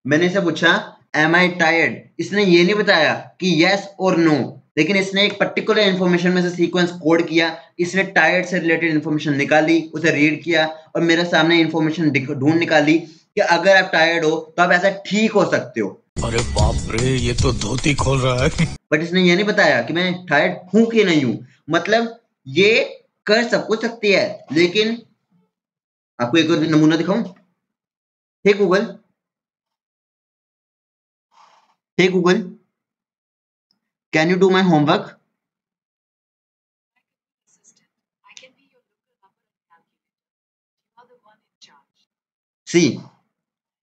मैंने इसे पूछा एम आई टायर्ड, इसने ये नहीं बताया कि यस और नो, लेकिन इसने एक पर्टिकुलर इंफॉर्मेशन में से सीक्वेंस कोड किया, इसने टायर्ड से रिलेटेड इंफॉर्मेशन निकाली, उसे रीड किया और मेरे सामने इंफॉर्मेशन ढूंढ निकाली कि अगर आप टायर्ड हो तो आप ऐसा ठीक हो सकते हो। अरे बाप रे, ये तो धोती खोल रहा है। बट इसने ये नहीं बताया कि मैं टायर्ड हूं कि नहीं हूं। मतलब ये कर सब कुछ सकती है, लेकिन आपको एक और नमूना दिखाऊं। Hey Google, can you do my homework? Assistant, I can be your local number and calculator. You are the one in charge. सी,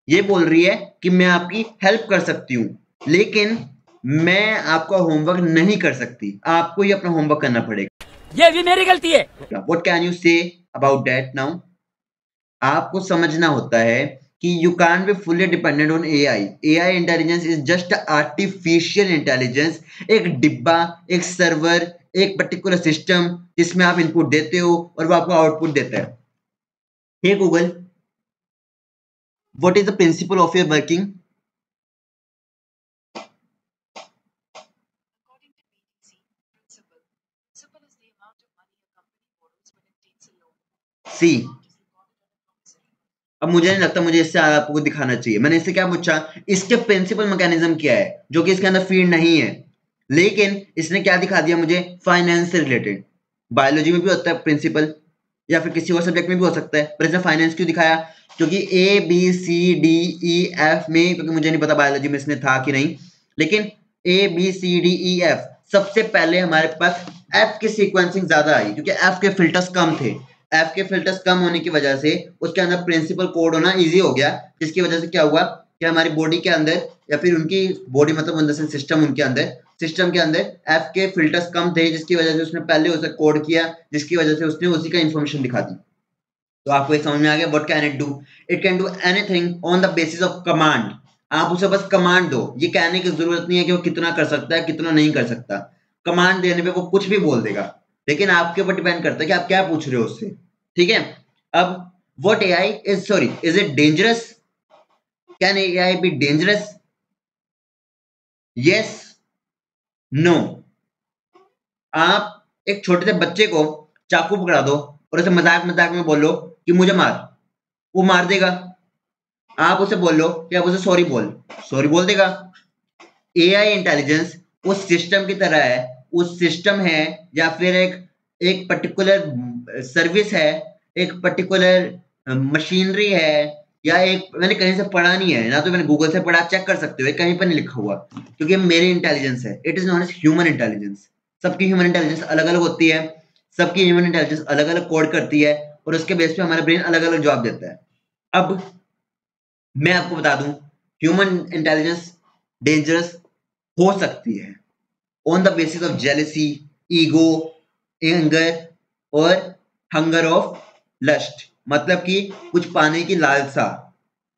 ये बोल रही है कि मैं आपकी हेल्प कर सकती हूँ, लेकिन मैं आपका होमवर्क नहीं कर सकती, आपको ही अपना होमवर्क करना पड़ेगा। ये भी मेरी गलती है। What can you say about that now? आपको समझना होता है कि you can't be fully dependent on AI. AI intelligence is just artificial intelligence, एक डिब्बा, एक सर्वर, एक पर्टिकुलर सिस्टम जिसमें आप इनपुट देते हो और वो आपको आउटपुट देता है। Hey Google, what is the principle of your working? According to BTC, principal is the amount of money a company borrows when it takes a loan. See, Amount is recorded on a promissory note. अब मुझे नहीं लगता मुझे इससे आपको दिखाना चाहिए। मैंने इससे क्या पूछा, इसके प्रिंसिपल मैकेनिज्म क्या है, जो कि इसके अंदर फीड नहीं है, लेकिन इसने क्या दिखा दिया मुझे? फाइनेंस से रिलेटेड। बायोलॉजी में भी होता है प्रिंसिपल, या फिर किसी और सब्जेक्ट में भी हो सकता है, पर इसने फाइनेंस क्यों दिखाया? क्योंकि A B C D E F में, क्योंकि मुझे नहीं पता बायोलॉजी में इसने था कि नहीं, लेकिन A B C D E F सबसे पहले हमारे पास एफ की सीक्वेंसिंग ज्यादा आई, क्योंकि एफ के फिल्टर्स कम थे। एफ के फिल्टर्स कम होने की वजह से उसके अंदर प्रिंसिपल कोड होना इजी हो गया, जिसकी वजह से क्या हुआ कि हमारी बॉडी के अंदर, या फिर उनकी बॉडी मतलब अंदर से सिस्टम, उनके अंदर सिस्टम के अंदर एफ के फिल्टर्स कम थे, जिसकी वजह से उसने पहले उसे कोड किया, जिसकी वजह से उसने उसी का इंफॉर्मेशन दिखा दी। तो आपको एक समझ में आ गया, what can it do? It can do anything on the basis of command. आप उसे बस कमांड दो, ये कहने की जरूरत नहीं है कि वो कितना कर सकता है, कितना नहीं कर सकता। कमांड देने पे वो कुछ भी बोल देगा, लेकिन आपके ऊपर डिपेंड करता है कि आप क्या पूछ रहे हो उससे। ठीक है, अब what AI is, sorry, is it dangerous? Can AI be dangerous? Yes, no. आप एक छोटे से बच्चे को चाकू पकड़ा दो और उसे मजाक मजाक में बोलो कि मुझे मार, वो मार देगा। आप उसे बोलो कि आप उसे सॉरी बोल देगा। एआई इंटेलिजेंस उस सिस्टम की तरह है, उस सिस्टम है या फिर एक पर्टिकुलर सर्विस है, एक पर्टिकुलर मशीनरी है, या एक मैंने कहीं से पढ़ा नहीं है ना, तो मैंने गूगल से पढ़ा, चेक कर सकते हो, कहीं पर नहीं लिखा हुआ, क्योंकि मेरी इंटेलिजेंस है। It is known as human intelligence. सबकी ह्यूमन इंटेलिजेंस अलग अलग होती है, सबकी ह्यूमन इंटेलिजेंस अलग अलग कोड करती है और उसके बेस पे हमारा ब्रेन अलग अलग जवाब देता है। अब मैं आपको बता दूं, ह्यूमन इंटेलिजेंस डेंजरस हो सकती है on the basis of jealousy, ego, anger और हंगर ऑफ लस्ट, मतलब कि कुछ पाने की लालसा।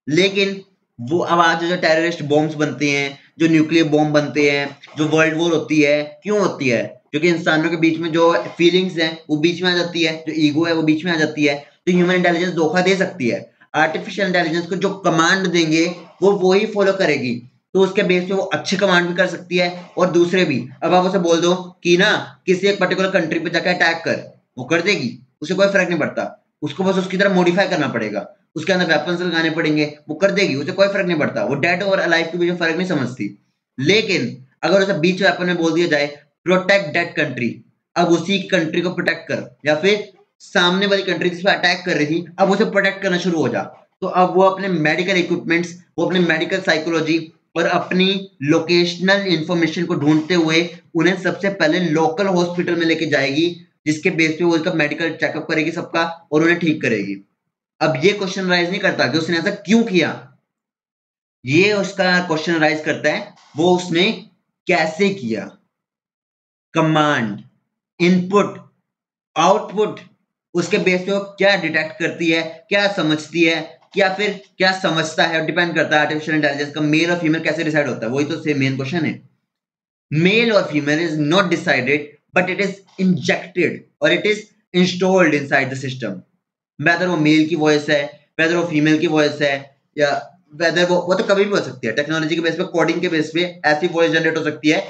लेकिन वो अब आज जो टेररिस्ट बॉम्ब्स बनते हैं, जो न्यूक्लियर बॉम्ब बनते हैं, जो वर्ल्ड वॉर होती है, क्यों होती है? क्योंकि इंसानों के बीच में जो फीलिंग्स हैं वो बीच में आ जाती है, जो ईगो है वो बीच में आ जाती है। तो ह्यूमन इंटेलिजेंस धोखा दे सकती है। आर्टिफिशियल इंटेलिजेंस को जो कमांड देंगे वो ही फॉलो करेगी, तो उसके बेस पे वो अच्छे कमांड भी कर सकती है और दूसरे भी। अब आप उसे बोल दो कि ना किसी एक पर्टिकुलर कंट्री पे जाकर अटैक कर, वो कर देगी, उसे कोई फर्क नहीं पड़ता। उसको बस उसकी तरह मॉडिफाई करना पड़ेगा, उसके अंदर वेपन्स लगाने पड़ेंगे, वो कर देगी, उसे कोई फर्क नहीं पड़ता। वो डेड और अलाइव के बीच में फर्क नहीं समझती। लेकिन अगर उसे बीच वेपन में बोल दिया जाए प्रोटेक्ट दैट कंट्री, अब उसी कंट्री को प्रोटेक्ट कर, या फिर सामने वाली कंट्री जिस पर अटैक कर रही थी अब उसे प्रोटेक्ट करना शुरू हो जा, तो अब वो अपने मेडिकल इक्विपमेंट्स, वो अपनी मेडिकल साइकोलॉजी और अपनी लोकेशनल इंफॉर्मेशन को ढूंढते हुए उन्हें सबसे पहले लोकल हॉस्पिटल में लेके जाएगी, जिसके बेस पे वो उसका मेडिकल चेकअप करेगी सबका और उन्हें ठीक करेगी। अब ये क्वेश्चन राइज नहीं करता कि उसने ऐसा क्यों किया, ये उसका क्वेश्चन राइज करता है वो उसने कैसे किया। कमांड, इनपुट, आउटपुट, उसके बेस पे वो क्या डिटेक्ट करती है, क्या समझती है, या फिर क्या समझता है, डिपेंड करता है आर्टिफिशियल इंटेलिजेंस का मेल और फीमेल कैसे डिसाइड होता है। वही तो मेन क्वेश्चन है। मेल और female is not decided but it is injected और it is installed inside the system. Whether वो मेल की वॉइस है, वेदर वो फीमेल की वॉइस है, या वेदर वो तो कभी भी हो सकती है। टेक्नोलॉजी के बेस पे, कोडिंग के बेस पे ऐसी वॉइस जनरेट हो सकती है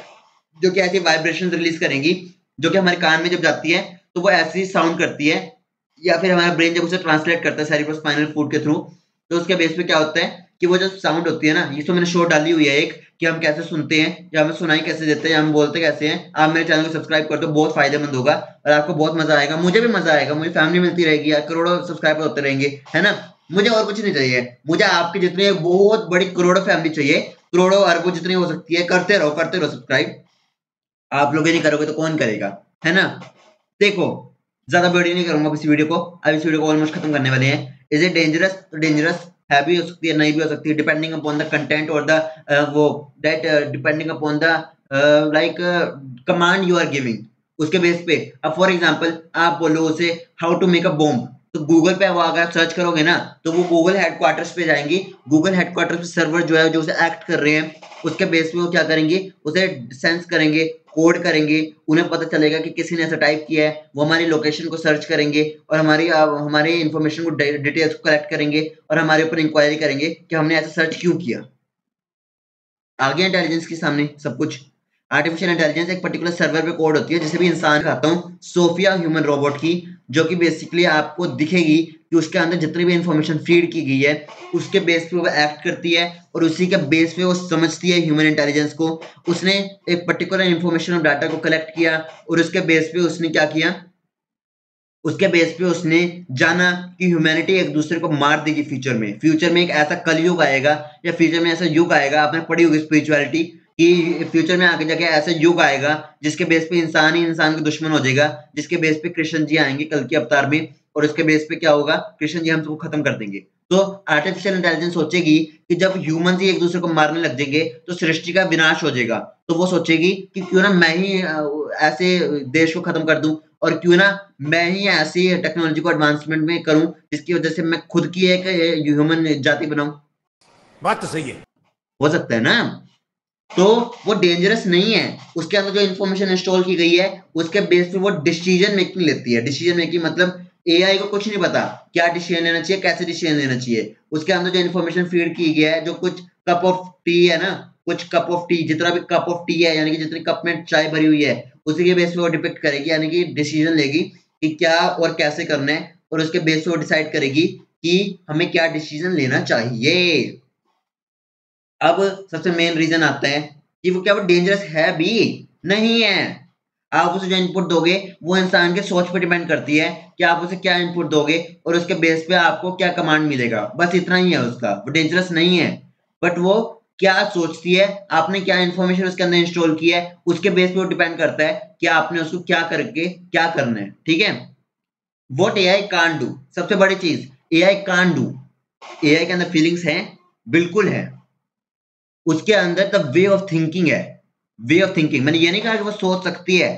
जो कि ऐसी वाइब्रेशन रिलीज करेंगी जो कि हमारे कान में जब जाती है तो वो ऐसी साउंड करती है, या फिर हमारा ब्रेन जब उसे ट्रांसलेट करता है सेरिब्रोस्पाइनल फ्लूइड के थ्रू, तो उसके बेस पे क्या होता है कि वो जो साउंड होती है ना, ये तो मैंने शो डाली हुई है एक, कि हम कैसे सुनते हैं या हमें सुनाई कैसे देते हैं या हम बोलते कैसे हैं। आप मेरे चैनल को सब्सक्राइब कर दो, बहुत फायदेमंद होगा और आपको बहुत मजा आएगा, मुझे भी मजा आएगा, मुझे फैमिली मिलती रहेगी यार, करोड़ों सब्सक्राइबर होते रहेंगे, है ना। मुझे और कुछ नहीं चाहिए, मुझे आपके जितने बहुत बड़ी करोड़ों फैमिली चाहिए, करोड़ों अरबों जितनी हो सकती है। करते रहो सब्सक्राइब, आप लोग ही नहीं करोगे तो कौन करेगा, है ना। देखो ज्यादा वीडियो नहीं करूंगा इस वीडियो को, अब इस वीडियो को ऑलमोस्ट खत्म करने वाले हैं। Is it dangerous? तो डेंजरस है भी हो सकती है, नहीं भी हो सकती है, डिपेंडिंग अपॉन द कंटेंट और द वो that depending upon the like command you are giving, उसके बेस पे। अब फॉर एग्जांपल आप बोलो उसे how to make a bomb, तो गूगल पे वो अगर आप सर्च करोगे ना तो वो गूगल हेडक्वार्टर्स पे जाएंगी, गूगल हेडक्वार्टर्स पे सर्वर जो है जो उसे एक्ट कर रहे हैं उसके बेस पे वो क्या करेंगे, उसे सेंस करेंगे, कोड करेंगे, उन्हें पता चलेगा कि किसी ने ऐसा टाइप किया है, वो हमारी लोकेशन को सर्च करेंगे और हमारी इंफॉर्मेशन को डिटेल्स को कलेक्ट करेंगे और हमारे ऊपर इंक्वायरी करेंगे कि हमने ऐसा सर्च क्यों किया। आगे इंटेलिजेंस के सामने सब कुछ। आर्टिफिशियल इंटेलिजेंस एक पर्टिकुलर सर्वर पे कोड होती है, जिसे भी इंसान खाता हूँ सोफिया ह्यूमन रोबोट की, जो कि बेसिकली आपको दिखेगी कि उसके अंदर जितनी भी इंफॉर्मेशन फीड की गई है उसके बेस पे वो एक्ट करती है और उसी के बेस पे वो समझती है ह्यूमन इंटेलिजेंस को। उसने एक पर्टिकुलर इंफॉर्मेशन और डाटा को कलेक्ट किया और उसके बेस पे उसने क्या किया, उसके बेस पे उसने जाना कि ह्यूमैनिटी एक दूसरे को मार देगी फ्यूचर में एक ऐसा कलयुग आएगा या फ्यूचर में ऐसा युग आएगा, आपने पढ़ी होगी स्पिरिचुअलिटी कि फ्यूचर में आगे जाके ऐसा युग आएगा जिसके बेस पे इंसान ही इंसान का दुश्मन हो जाएगा, जिसके बेस पे कृष्ण जी आएंगे कल के अवतार में और उसके बेस पे क्या होगा, कृष्ण जी हम सबको खत्म कर देंगे। तो आर्टिफिशियल इंटेलिजेंस सोचेगी कि जब ह्यूमन ही एक दूसरे को मारने लग जाएंगे तो सृष्टि का विनाश हो जाएगा, तो वो सोचेगी कि क्यों ना मैं ही ऐसे देश को खत्म कर दूं और क्यों ना मैं ही ऐसी टेक्नोलॉजी को एडवांसमेंट में करूं जिसकी वजह से मैं खुद की एक ह्यूमन जाति बनाऊं। बात तो सही है। हो सकता है ना। तो वो डेंजरस नहीं है, उसके अंदर जो इंफॉर्मेशन इंस्टॉल की गई है उसके बेस पे वो डिसीजन मेकिंग लेती है। डिसीजन मेकिंग मतलब एआई को कुछ नहीं पता क्या डिसीजन लेना चाहिए, कैसे डिसीजन लेना चाहिए। उसके अंदर जो इंफॉर्मेशन फीड की गई है, जो कुछ कप ऑफ टी है ना, कुछ कप ऑफ टी, जितना भी कप ऑफ टी है यानी कि जितनी कप में चाय भरी हुई है उसी के बेस पे वो डिपेक्ट करेगी, यानी कि डिसीजन लेगी कि क्या और कैसे करना है, और उसके बेस पे वो डिसाइड करेगी कि हमें क्या डिसीजन लेना चाहिए। अब सबसे मेन रीजन आता है कि वो क्या वो डेंजरस है भी नहीं है। आप उसे जो इनपुट दोगे वो इंसान के सोच पे डिपेंड करती है कि आप उसे क्या इनपुट दोगे और उसके बेस पे आपको क्या कमांड मिलेगा, बस इतना ही है उसका। वो डेंजरस नहीं है, बट वो क्या सोचती है, आपने क्या इन्फॉर्मेशन उसके अंदर इंस्टॉल की है, उसके बेस पे वो डिपेंड करता है कि आपने उसको क्या करके क्या करना है। ठीक है, वॉट एआई कांट डू, सबसे बड़ी चीज एआई कांट डू। एआई के अंदर फीलिंग्स हैं, बिल्कुल है, उसके अंदर द वे ऑफ थिंकिंग है। वे ऑफ थिंकिंग, मैंने ये नहीं कहा कि वो सोच सकती है,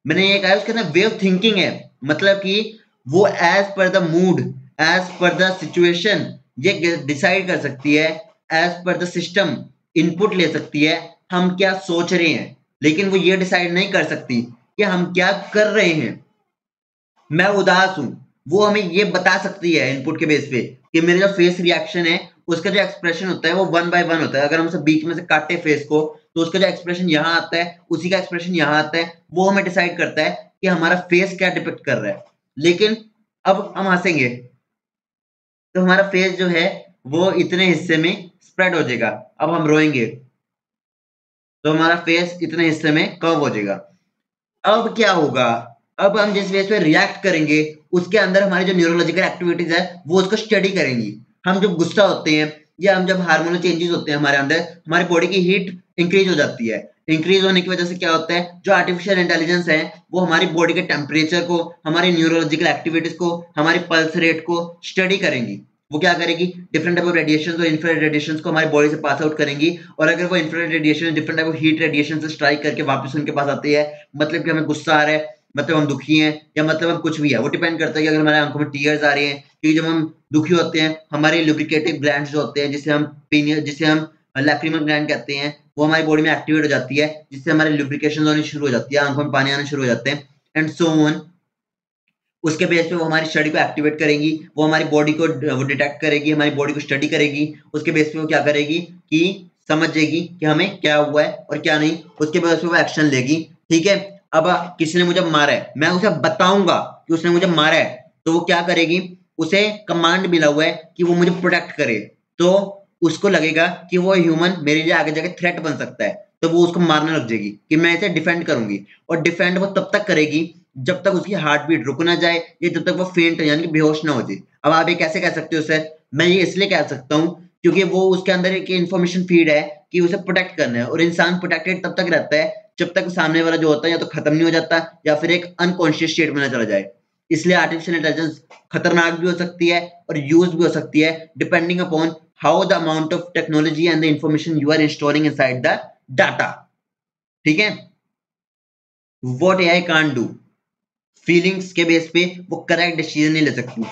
मैंने ये कहा उसके अंदर वे ऑफ थिंकिंग है, मतलब कि वो as per the mood, as per the situation ये डिसाइड कर सकती है, as per the system input ले सकती है हम क्या सोच रहे हैं, लेकिन वो ये डिसाइड नहीं कर सकती कि हम क्या कर रहे हैं। मैं उदास हूं, वो हमें ये बता सकती है इनपुट के बेस पे कि मेरा जो फेस रिएक्शन है उसका जो एक्सप्रेशन होता है वो 1 by 1 होता है। अगर हम उसे बीच में से काटे फेस को तो उसका जो एक्सप्रेशन यहाँ आता है उसी का एक्सप्रेशन यहाँ आता है, वो हमें डिसाइड करता है कि हमारा फेस क्या डिपिक्ट कर रहा है। लेकिन अब हम हंसेंगे तो हमारा फेस जो है वो इतने हिस्से में स्प्रेड हो जाएगा, अब हम रोएंगे तो हमारा फेस इतने हिस्से में कर्व हो जाएगा। अब क्या होगा, अब हम जिस बेस पे रिएक्ट करेंगे उसके अंदर हमारी जो न्यूरोलॉजिकल एक्टिविटीज है वो उसको स्टडी करेंगी। हम जब गुस्सा होते हैं या हम जब हार्मोनल चेंजेस होते हैं हमारे अंदर, हमारी बॉडी की हीट इंक्रीज हो जाती है। इंक्रीज होने की वजह से क्या होता है, जो आर्टिफिशियल इंटेलिजेंस है वो हमारी बॉडी के टेम्परेचर को, हमारी न्यूरोलॉजिकल एक्टिविटीज को, हमारी पल्स रेट को स्टडी करेंगी। वो क्या करेगी, डिफरेंट टाइप ऑफ रेडिएशन और इंफ्रारेड रेडिएशन को हमारी बॉडी से पास आउट करेंगी, और अगर वो infrared radiation different type of heat radiation से स्ट्राइक करके वापस उनके पास आती है, मतलब कि हमें गुस्सा आ रहा है, मतलब हम दुखी हैं, या मतलब हम कुछ भी है, वो डिपेंड करता है कि अगर हमारे आंखों में टीयर्स आ रहे हैं, क्योंकि जब हम दुखी होते हैं हमारे लुब्रिकेटिव ग्लैंड्स जो होते हैं जिसे हम लैक्रिमल ग्लैंड कहते हैं, वो हमारी बॉडी में एक्टिवेट हो जाती है, जिससे हमारे लुब्रिकेशन होनी शुरू हो जाती है, आंखों में पानी आना शुरू हो जाते हैं एंड सो ऑन। उसके बेस पे वो हमारी स्टडी को एक्टिवेट करेगी, वो हमारी बॉडी को वो डिटेक्ट करेगी, हमारी बॉडी को स्टडी करेगी। उसके बेस पे वो क्या करेगी कि समझ जाएगी कि हमें क्या हुआ है और क्या नहीं, उसके बेस पे वो एक्शन लेगी। ठीक है, अब किसी ने मुझे मारा है, मैं उसे बताऊंगा कि उसने मुझे मारा है, तो वो क्या करेगी, उसे कमांड मिला हुआ है कि वो मुझे प्रोटेक्ट करे, तो उसको लगेगा कि वो ह्यूमन मेरे लिए आगे जाके थ्रेट बन सकता है, तो वो उसको मारने लग जाएगी कि मैं इसे डिफेंड करूंगी। और डिफेंड वो तब तक करेगी जब तक उसकी हार्ट बीट रुक ना जाए या जब तक वो फेंट यानी कि बेहोश ना हो जाए। अब आप ये कैसे कह सकते हो सर, मैं ये इसलिए कह सकता हूँ क्योंकि वो उसके अंदर एक इंफॉर्मेशन फीड है कि उसे प्रोटेक्ट करना है, और इंसान प्रोटेक्टेड तब तक रहता है जब तक सामने वाला जो होता है या तो खत्म नहीं हो जाता या फिर एक अनकॉन्शियस स्टेट में ना चला जाए। इसलिए आर्टिफिशियल इंटेलिजेंस खतरनाक भी हो सकती है और यूज भी हो सकती है depending upon how the amount of technology and the information you are installing inside the data. ठीक है, what AI can't do, feelings के बेस पे वो करेक्ट डिसीजन नहीं ले सकती।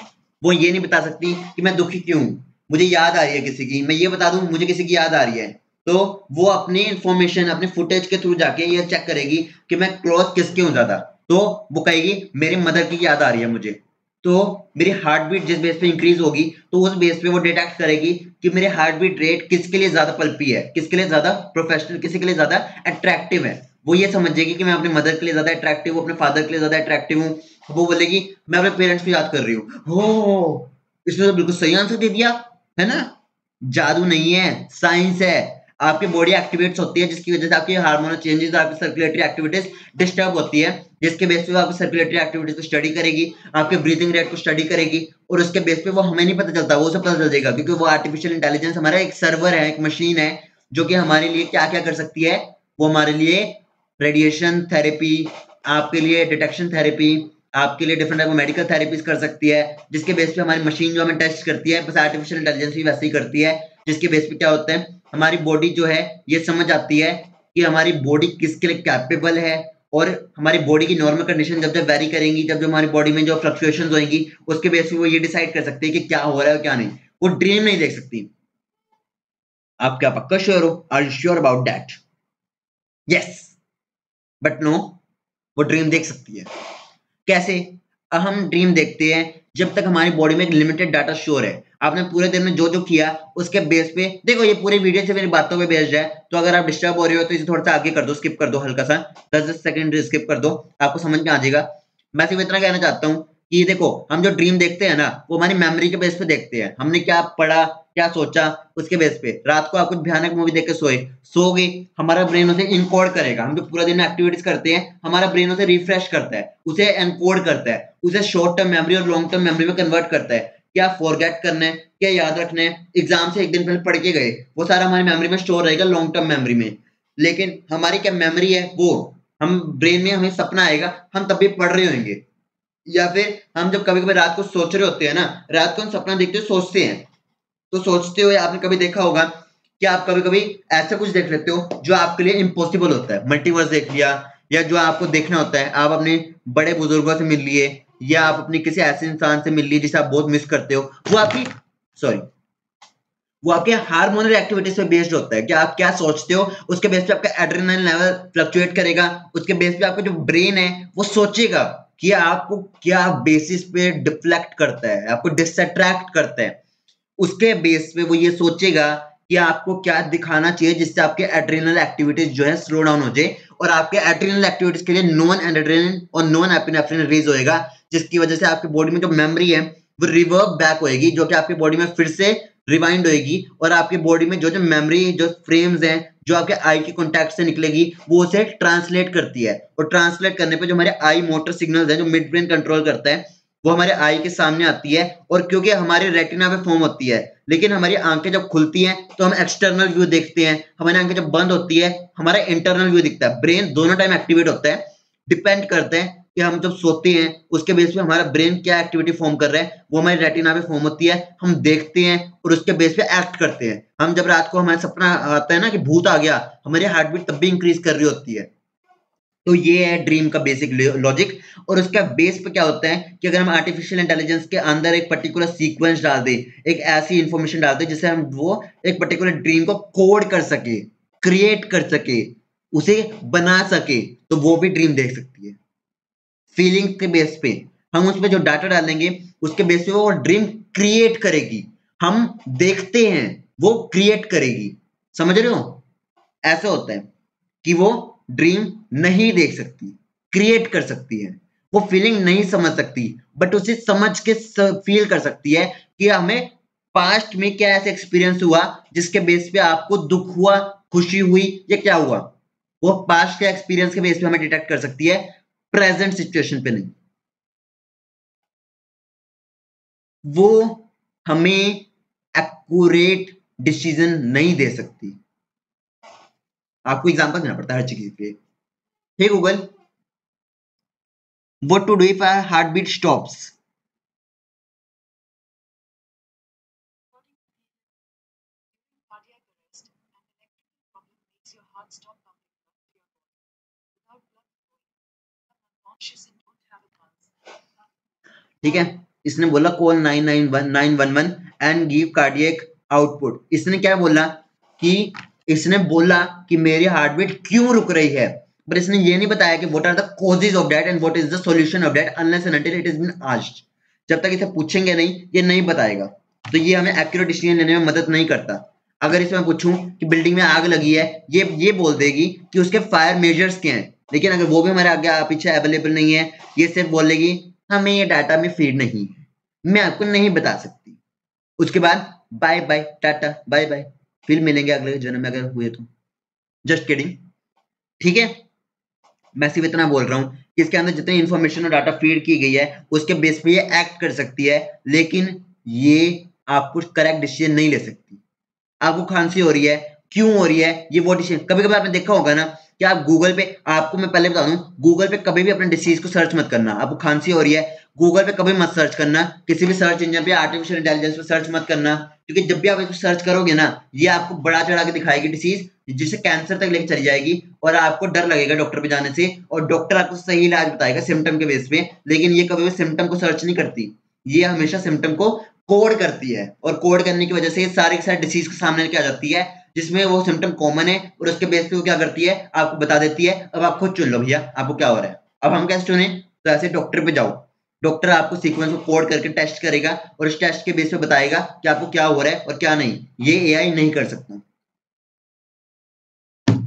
वो ये नहीं बता सकती कि मैं दुखी क्यों हूं, मुझे याद आ रही है किसी की, मैं ये बता दूं मुझे किसी की याद आ रही है, तो वो अपनी इंफॉर्मेशन अपने फुटेज के थ्रू जाके ये चेक करेगी कि मैं क्लोज किसके हूं ज्यादा, तो वो कहेगी मेरी मदर की याद आ रही है मुझे, तो मेरी हार्ट बीट जिस बेस पे इंक्रीज होगी तो उस बेस पे वो डिटेक्ट करेगी कि मेरे हार्ट बीट रेट किसके लिए ज्यादा पल्पी है, किसके लिए ज्यादा प्रोफेशनल, किसी के लिए ज्यादा अट्रैक्टिव है। वो ये समझेगी कि मैं अपने मदर के लिए ज्यादा अट्रैक्टिव हूँ, अपने फादर के लिए ज्यादा अट्रैक्टिव हूँ। वो बोलेगी मैं अपने पेरेंट्स को याद कर रही हूँ। हो, इसने तो बिल्कुल सही आंसर दे दिया, है ना। जादू नहीं है, साइंस है। आपकी बॉडी एक्टिवेट्स होती है जिसकी वजह से आपकी हार्मोनल चेंजेस, आपकी सर्कुलेटरी एक्टिविटीज डिस्टर्ब होती है, जिसके बेस पे आपकी सर्कुलेटरी एक्टिविटीज को स्टडी करेगी, आपके ब्रीथिंग रेट को स्टडी करेगी, और उसके बेस पे वो हमें नहीं पता चलता, वो उसे पता चल जाएगा, क्योंकि वो आर्टिफिशियल इंटेलिजेंस हमारा एक सर्वर है, एक मशीन है जो कि हमारे लिए क्या क्या कर सकती है। वो हमारे लिए रेडिएशन थेरेपी, आपके लिए डिटेक्शन थेरेपी, आपके लिए different type of medical therapies कर सकती है, जिसके बेस पे हमारी मशीन जो हमें टेस्ट करती है, बस आर्टिफिशियल इंटेलिजेंस भी वैसे ही करती है, जिसके बेस पे क्या होता है हमारी बॉडी जो है ये समझ आती है कि हमारी बॉडी किसके लिए कैपेबल है, और हमारी बॉडी की नॉर्मल कंडीशन जब जब वेरी करेंगी, जब जब हमारी बॉडी में जो फ्लक्चुएशंस होंगी उसके बेस पे वो ये डिसाइड कर सकते हैं कि क्या हो रहा है और क्या नहीं। वो ड्रीम नहीं देख सकती। आप क्या पक्का श्योर हो, are you sure about that? Yes, but no, वो ड्रीम देख सकती है। कैसे? हम ड्रीम देखते हैं जब तक हमारी बॉडी में एक लिमिटेड डाटा स्टोर है। आपने पूरे दिन में जो जो किया उसके बेस पे देखो, ये पूरी वीडियो से मेरी बातों पे बेस्ड है, तो अगर आप डिस्टर्ब हो रहे हो तो इसे थोड़ा सा आगे कर दो, स्किप कर दो, हल्का सा 10 सेकंड स्किप कर दो, आपको समझ में आ जाएगा। मैं सिर्फ इतना कहना चाहता हूँ कि देखो, हम जो ड्रीम देखते हैं ना, वो हमारी मेमोरी के बेस पे देखते हैं, हमने क्या पढ़ा क्या सोचा उसके बेस पे। रात को आप कुछ भयानक मूवी देख के सोओगे, हमारा ब्रेन उसे इनकोड करेगा। हम जो पूरा दिन एक्टिविटीज करते हैं, हमारा ब्रेन उसे रिफ्रेश करता है, उसे एनकोड करता है, उसे शॉर्ट टर्म मेमोरी और लॉन्ग टर्म मेमोरी में कन्वर्ट करता है। क्या फॉरगेट करना है, क्या याद रखना है, एग्जाम से एक दिन पहले पढ़ के गए, वो सारा हमारी मेमोरी में स्टोर रहेगा, लॉन्ग टर्म मेमोरी में। लेकिन हमारी क्या मेमोरी है, वो हम ब्रेन में हमें सपना आएगा, हम तब भी पढ़ रहे होंगे, या फिर हम जब कभी कभी रात को सोच रहे होते हैं ना, रात को हम सपना देखते हुए सोचते हैं, तो सोचते हुए आपने कभी देखा होगा कि आप कभी कभी ऐसा कुछ देख लेते हो जो आपके लिए इम्पॉसिबल होता है। मल्टीवर्स देख लिया, या जो आपको देखना होता है, आप अपने बड़े बुजुर्गों से मिल लिए, या आप अपने किसी ऐसे इंसान से मिल लिए जिसे आप बहुत मिस करते हो, वो आपके हार्मोनल एक्टिविटीज पे बेस्ड होता है कि आप क्या सोचते हो, उसके बेस पे आपका एड्रेनलिन लेवल फ्लक्चुएट करेगा, उसके बेस पे आपका जो ब्रेन है वो सोचेगा कि आपको क्या बेसिस पे डिफ्लेक्ट करता है, आपको डिस्ट्रैक्ट करता है। उसके बेस पे वो ये सोचेगा कि आपको क्या दिखाना चाहिए जिससे आपके एड्रेनल एक्टिविटीज जो है स्लो डाउन हो जाए, और आपके एड्रेनल एक्टिविटीज के लिए नॉन एड्रेनलिन और नॉन एपिनेफ्रिन रिलीज होएगा, जिसकी वजह से आपकी बॉडी में जो मेमोरी है वो रिवर्ब बैक होएगी, जो कि आपकी बॉडी में फिर से रिवाइंड होएगी, और आपकी बॉडी में जो जो मेमोरी जो फ्रेम्स हैं जो आपके आई के कॉन्टैक्ट से निकलेगी वो उसे ट्रांसलेट करती है, और ट्रांसलेट करने पे जो हमारे आई मोटर सिग्नल्स हैं जो मिड ब्रेन कंट्रोल करता है वो हमारे आई के सामने आती है। और क्योंकि हमारी रेटिना पे फॉर्म होती है, लेकिन हमारी आंखें जब खुलती हैं तो हम एक्सटर्नल व्यू देखते हैं, हमारी आंखें जब बंद होती है हमारा इंटरनल व्यू दिखता है। ब्रेन दोनों टाइम एक्टिवेट होता है, डिपेंड करते हैं कि हम जब सोते हैं उसके बेस पे हमारा ब्रेन क्या एक्टिविटी फॉर्म कर रहा है, वो हमारी रेटिना पे फॉर्म होती है, हम देखते हैं और उसके बेस पे एक्ट करते हैं। हम जब रात को हमारा सपना आता है ना कि भूत आ गया, हमारी हार्ट बीट तब भी इंक्रीज कर रही होती है। तो ये है ड्रीम का बेसिक लॉजिक। और उसका बेस पे क्या होता है कि अगर हम आर्टिफिशियल इंटेलिजेंस के अंदर एक पर्टिकुलर सीक्वेंस डाल दें, एक ऐसी इंफॉर्मेशन डाल दें जिससे हम वो एक पर्टिकुलर ड्रीम को कोड कर सके, क्रिएट कर सके, उसे बना सके, तो वो भी ड्रीम देख सकती है। फीलिंग के बेस पे हम उसमें जो डाटा डालेंगे उसके बेस पे वो ड्रीम क्रिएट करेगी। हम देखते हैं, वो क्रिएट करेगी। समझ रहे हो? ऐसा होता है कि वो ड्रीम नहीं देख सकती, क्रिएट कर सकती है। वो फीलिंग नहीं समझ सकती, बट उसे समझ के फील कर सकती है कि हमें पास्ट में क्या ऐसा एक्सपीरियंस हुआ जिसके बेस पे आपको दुख हुआ, खुशी हुई, या क्या हुआ। वो पास्ट के एक्सपीरियंस के बेस पे हमें डिटेक्ट कर सकती है, प्रेजेंट सिचुएशन पे नहीं। वो हमें एक्यूरेट डिसीजन नहीं दे सकती। आपको एग्जांपल देना पड़ता है हर चीज के। हे Google, what to do if our heartbeat stops? Cardiac arrest, an electrical problem makes your heart stop pumping blood to your body. Without blood flowing, you become unconscious and don't have a pulse. ठीक है, इसने बोला call 911 and give cardiac output. इसने क्या बोला कि इसने बोला कि मेरी हार्टबीट क्यों रुक रही है, पर इसने ये नहीं बताया कि what are the causes of that and what is the solution of that unless and until it is been asked. जब तक इसे पूछेंगे नहीं, ये नहीं बताएगा, तो ये हमें एक्यूरेट डिसीजन लेने में मदद नहीं करता। अगर इसे मैं पूछूं कि बिल्डिंग में आग लगी है, ये बोल देगी कि उसके फायर मेजर्स क्या हैं, लेकिन अगर वो भी हमारे आगे पीछे अवेलेबल नहीं है, ये सिर्फ बोलेगी हमें ये डाटा में फीड नहीं है, मैं आपको नहीं बता सकती। उसके बाद bye bye tata bye bye, फिर मिलेंगे अगले जन्म में अगर हुए तो। जस्ट किडिंग, ठीक है। मैं सिर्फ इतना बोल रहा हूं कि इसके अंदर जितनी इंफॉर्मेशन और डाटा फीड की गई है उसके बेस पे ये एक्ट कर सकती है, लेकिन ये आपको करेक्ट डिसीजन नहीं ले सकती। आपको खांसी हो रही है, क्यों हो रही है, ये वो डिसीजन। कभी कभी आपने देखा होगा ना कि आप गूगल पे, आपको मैं पहले बता दूं, गूगल पे कभी भी अपने डिसीज को सर्च मत करना। आपको खांसी हो रही है, गूगल पे कभी मत सर्च करना, किसी भी सर्च इंजन पे आर्टिफिशियल इंटेलिजेंस पे सर्च मत करना, क्योंकि जब भी आप इसको सर्च करोगे ना, ये आपको बड़ा चढ़ा के दिखाएगी डिसीज, जिसे कैंसर तक लेके चली जाएगी, और आपको डर लगेगा डॉक्टर पे जाने से, और डॉक्टर आपको सही इलाज बताएगा सिम्टम के बेस पे। लेकिन ये कभी भी सिम्टम को सर्च नहीं करती, ये हमेशा सिम्टम को कोड करती है, और कोड करने की वजह से सारे के सारे डिसीज के सामने लेके आ जाती है, जिसमें वो सिम्टम कॉमन है, और उसके बेस पे वो क्या करती है, आपको बता देती है अब आप खुद चुन लो भैया आपको क्या हो रहा है। अब हम कैसे चुने, तो ऐसे डॉक्टर पे जाओ, डॉक्टर आपको सीक्वेंस को कोड करके टेस्ट करेगा और इस टेस्ट के बेस पे बताएगा कि आपको क्या हो रहा है और क्या नहीं। ये एआई नहीं कर सकता।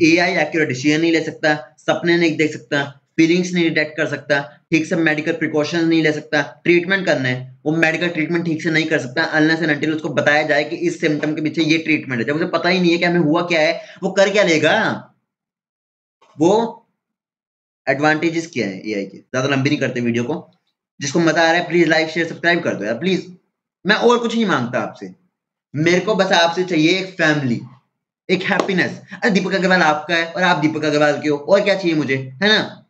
एआई एक्यूरेट डिसीजन नहीं ले सकता, सपने नहीं देख सकता, फीलिंग्स नहीं डिटेक्ट कर सकता, ठीक से मेडिकल प्रिकॉशंस नहीं ले सकता। ट्रीटमेंट करना है, वो मेडिकल ट्रीटमेंट ठीक से नहीं कर सकता अनलेस एंड अनटिल उसको बताया जाए कि इस सिम्टम के पीछे ये ट्रीटमेंट है। जब उसे पता ही नहीं है कि हमें हुआ क्या है, वो कर क्या लेगा? वो एडवांटेजेस क्या है एआई के? ज्यादा लंबी नहीं करते वीडियो को। जिसको मजा आ रहा है प्लीज लाइक शेयर सब्सक्राइब कर दो यार प्लीज। मैं और कुछ नहीं मांगता आपसे, मेरे को बस आपसे चाहिए एक फैमिली, एक हैप्पीनेस। अरे दीपक अग्रवाल आपका है और आप दीपक अग्रवाल के हो, और क्या चाहिए मुझे, है ना?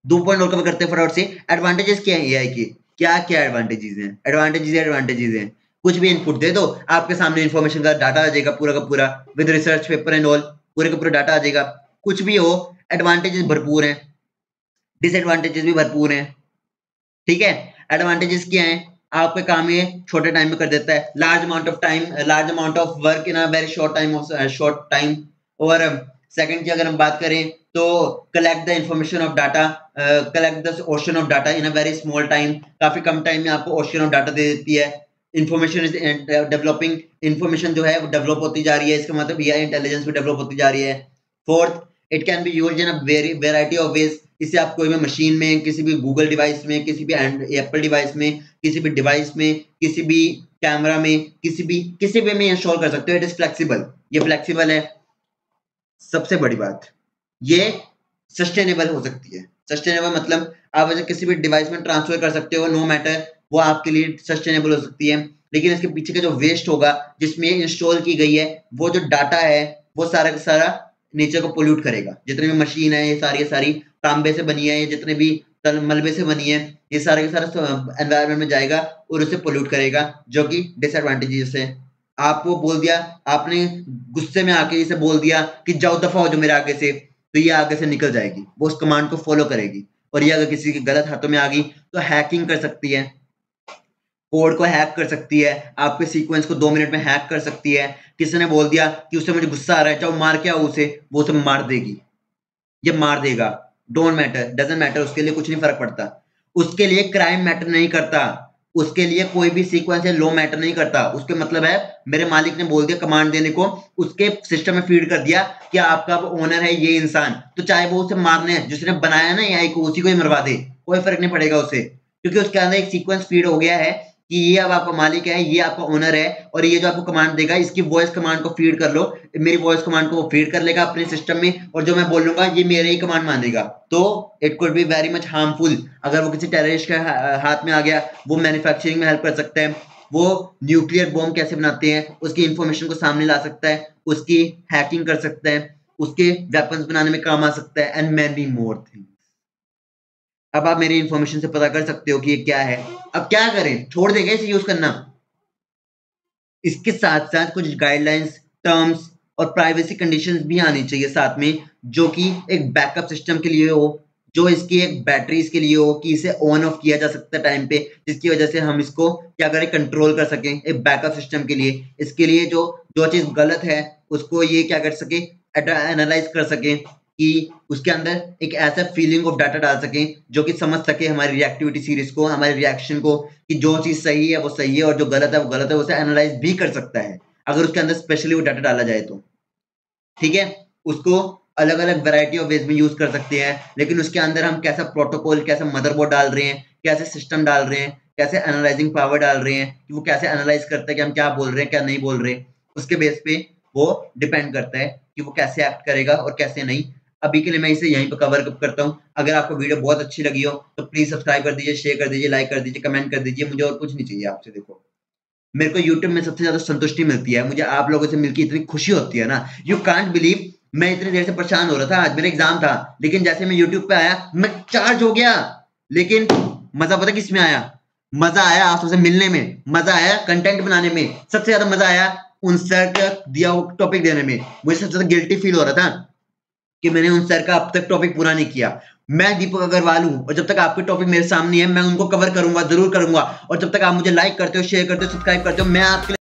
2 पॉइंट और कवर करते हैं फटाफट से। एडवांटेजेस क्या है एआई के? क्या क्या एडवांटेजेस हैं? एडवांटेजेस हैं। कुछ भी इनपुट दे दो, आपके सामने इन्फॉर्मेशन का डाटा आ जाएगा पूरा का पूरा, with research paper and all, पूरे का पूरा डाटा आ जाएगा। कुछ भी हो, एडवांटेजेस भरपूर हैं, डिसएडवांटेजेस भी भरपूर हैं। ठीक है, एडवांटेजेस क्या है? आपके काम ये छोटे टाइम में कर देता है, large amount of work in a very short time. और सेकंड की अगर हम बात करें तो collect the information of data, collect the ocean of data in a very small time. काफी कम टाइम में आपको ओशन ऑफ डाटा दे देती है। इंफॉर्मेशन इज डेवलपिंग, इंफॉर्मेशन जो है वो डेवलप होती जा रही है, इसका मतलब एआई इंटेलिजेंस भी डेवलप होती जा रही है। Fourth, it can be used in a variety of ways. इसे आप कोई भी मशीन में, किसी भी गूगल डिवाइस में, किसी भी एप्पल डिवाइस में, किसी भी डिवाइस में, किसी भी कैमरा में, किसी भी में इंस्टॉल कर सकते हो। इट इज फ्लेक्सिबल, ये फ्लेक्सिबल है। सबसे बड़ी बात, ये सस्टेनेबल हो सकती है। सस्टेनेबल मतलब आप इसे किसी भी डिवाइस में ट्रांसफर कर सकते हो, नो मैटर, वो आपके लिए सस्टेनेबल हो सकती है। लेकिन इसके पीछे का जो वेस्ट होगा जिसमें इंस्टॉल की गई है, वो जो डाटा है वो सारा का सारा नेचर को पोल्यूट करेगा। जितने भी मशीन है ये सारी तांबे से बनी है, ये जितने भी मलबे से बनी है, ये सारे का सारा एनवायरनमेंट में जाएगा और उसे पोल्यूट करेगा, जो कि डिसएडवांटेजेस है। आपको बोल दिया, आपने गुस्से में आके इसे बोल दिया कि जाओ दफा हो जो मेरे आगे से, तो ये आगे से निकल जाएगी, वो उस कमांड को फॉलो करेगी। और ये अगर किसी के गलत हाथों में आ गई तो हैकिंग कर सकती है, कोड को हैक कर सकती है, आपके सीक्वेंस को 2 मिनट में हैक कर सकती है। किसी ने बोल दिया कि उससे मुझे गुस्सा आ रहा है, जाओ मार के आओ उसे, वो उसे मार देगी, ये मार देगा। डोंट मैटर, डजंट मैटर, उसके लिए कुछ नहीं फर्क पड़ता। उसके लिए क्राइम मैटर नहीं करता, उसके लिए कोई भी सीक्वेंस या लॉ मैटर नहीं करता। उसके मतलब है मेरे मालिक ने बोल दिया कमांड देने को, उसके सिस्टम में फीड कर दिया कि आपका ओनर है ये इंसान, तो चाहे वो उसे मारने जिसने बनाया ना एआई को, उसी को ही मरवा दे, कोई फर्क नहीं पड़ेगा उसे, क्योंकि उसके अंदर एक सीक्वेंस फीड हो गया है कि ये अब आपका मालिक है, ये आपका ओनर है, और ये जो आपको कमांड देगा इसकी वॉइस कमांड को फीड कर लो, मेरी वॉइस कमांड को वो फीड कर लेगा अपने सिस्टम में, और जो मैं बोलूंगा ये मेरे ही कमांड मानेगा। तो it could be very much harmful. अगर वो किसी टेररिस्ट के हाथ में आ गया, वो मैन्युफैक्चरिंग में हेल्प कर सकता है, वो न्यूक्लियर बॉम्ब कैसे बनाते हैं उसकी इंफॉर्मेशन को सामने ला सकता है, उसकी हैकिंग कर सकता है, उसके वेपन्स बनाने में काम आ सकता है, एंड मैनी मोर थिंग्स। अब आप मेरी इंफॉर्मेशन से पता कर सकते हो कि ये क्या है। अब क्या करें, छोड़ देंगे इसे यूज करना? इसके साथ साथ कुछ गाइडलाइंस, टर्म्स और प्राइवेसी कंडीशंस भी आनी चाहिए साथ में, जो कि एक बैकअप सिस्टम के लिए हो, जो इसकी एक बैटरीज के लिए हो कि इसे ऑन ऑफ किया जा सकता है टाइम पे, जिसकी वजह से हम इसको क्या करें, कंट्रोल कर सकें एक बैकअप सिस्टम के लिए। इसके लिए जो चीज गलत है उसको ये क्या कर सके, एनालाइज कर सके, कि उसके अंदर एक ऐसा फीलिंग ऑफ डाटा डाल सकें जो कि समझ सके हमारी रिएक्टिविटी सीरीज को, हमारे रिएक्शन को, कि जो चीज सही है वो सही है और जो गलत है वो गलत है, उसे एनालाइज भी कर सकता है अगर उसके अंदर स्पेशली वो डाटा डाला जाए तो। ठीक है, उसको अलग अलग वैरायटी ऑफ वेज में यूज कर सकते हैं, लेकिन उसके अंदर हम कैसा प्रोटोकॉल, कैसा मदरबोर्ड डाल रहे हैं, कैसे सिस्टम डाल रहे हैं, कैसे एनालाइजिंग पावर डाल रहे हैं, कि वो कैसे एनालाइज करता है कि हम क्या बोल रहे हैं क्या नहीं बोल रहे, उसके बेस पे वो डिपेंड करता है कि वो कैसे एक्ट करेगा और कैसे नहीं। अभी के लिए मैं इसे यहीं पर कवर करता हूँ। अगर आपको वीडियो बहुत अच्छी लगी हो तो प्लीज सब्सक्राइब कर दीजिए, शेयर कर दीजिए, लाइक कर दीजिए, कमेंट कर दीजिए, मुझे और कुछ नहीं चाहिए आपसे। देखो, मेरे को YouTube में सबसे ज्यादा संतुष्टि मिलती है, मुझे आप लोगों से मिलकर इतनी खुशी होती है ना, यू कांट बिलीव। मैं इतनी देर से परेशान हो रहा था, आज मेरा एग्जाम था, लेकिन जैसे मैं YouTube पे आया मैं चार्ज हो गया। लेकिन मजा पता किस में आया? मजा आया आपसे से मिलने में, मजा आया कंटेंट बनाने में, सबसे ज्यादा मजा आया उन सर का दिया हुआ टॉपिक देने में। मुझे सबसे ज्यादा गिल्टी फील हो रहा था कि मैंने उन सर का अब तक टॉपिक पूरा नहीं किया। मैं दीपक अग्रवाल हूं और जब तक आपके टॉपिक मेरे सामने है मैं उनको कवर करूंगा, जरूर करूंगा। और जब तक आप मुझे लाइक करते हो, शेयर करते हो, सब्सक्राइब करते हो, मैं आपके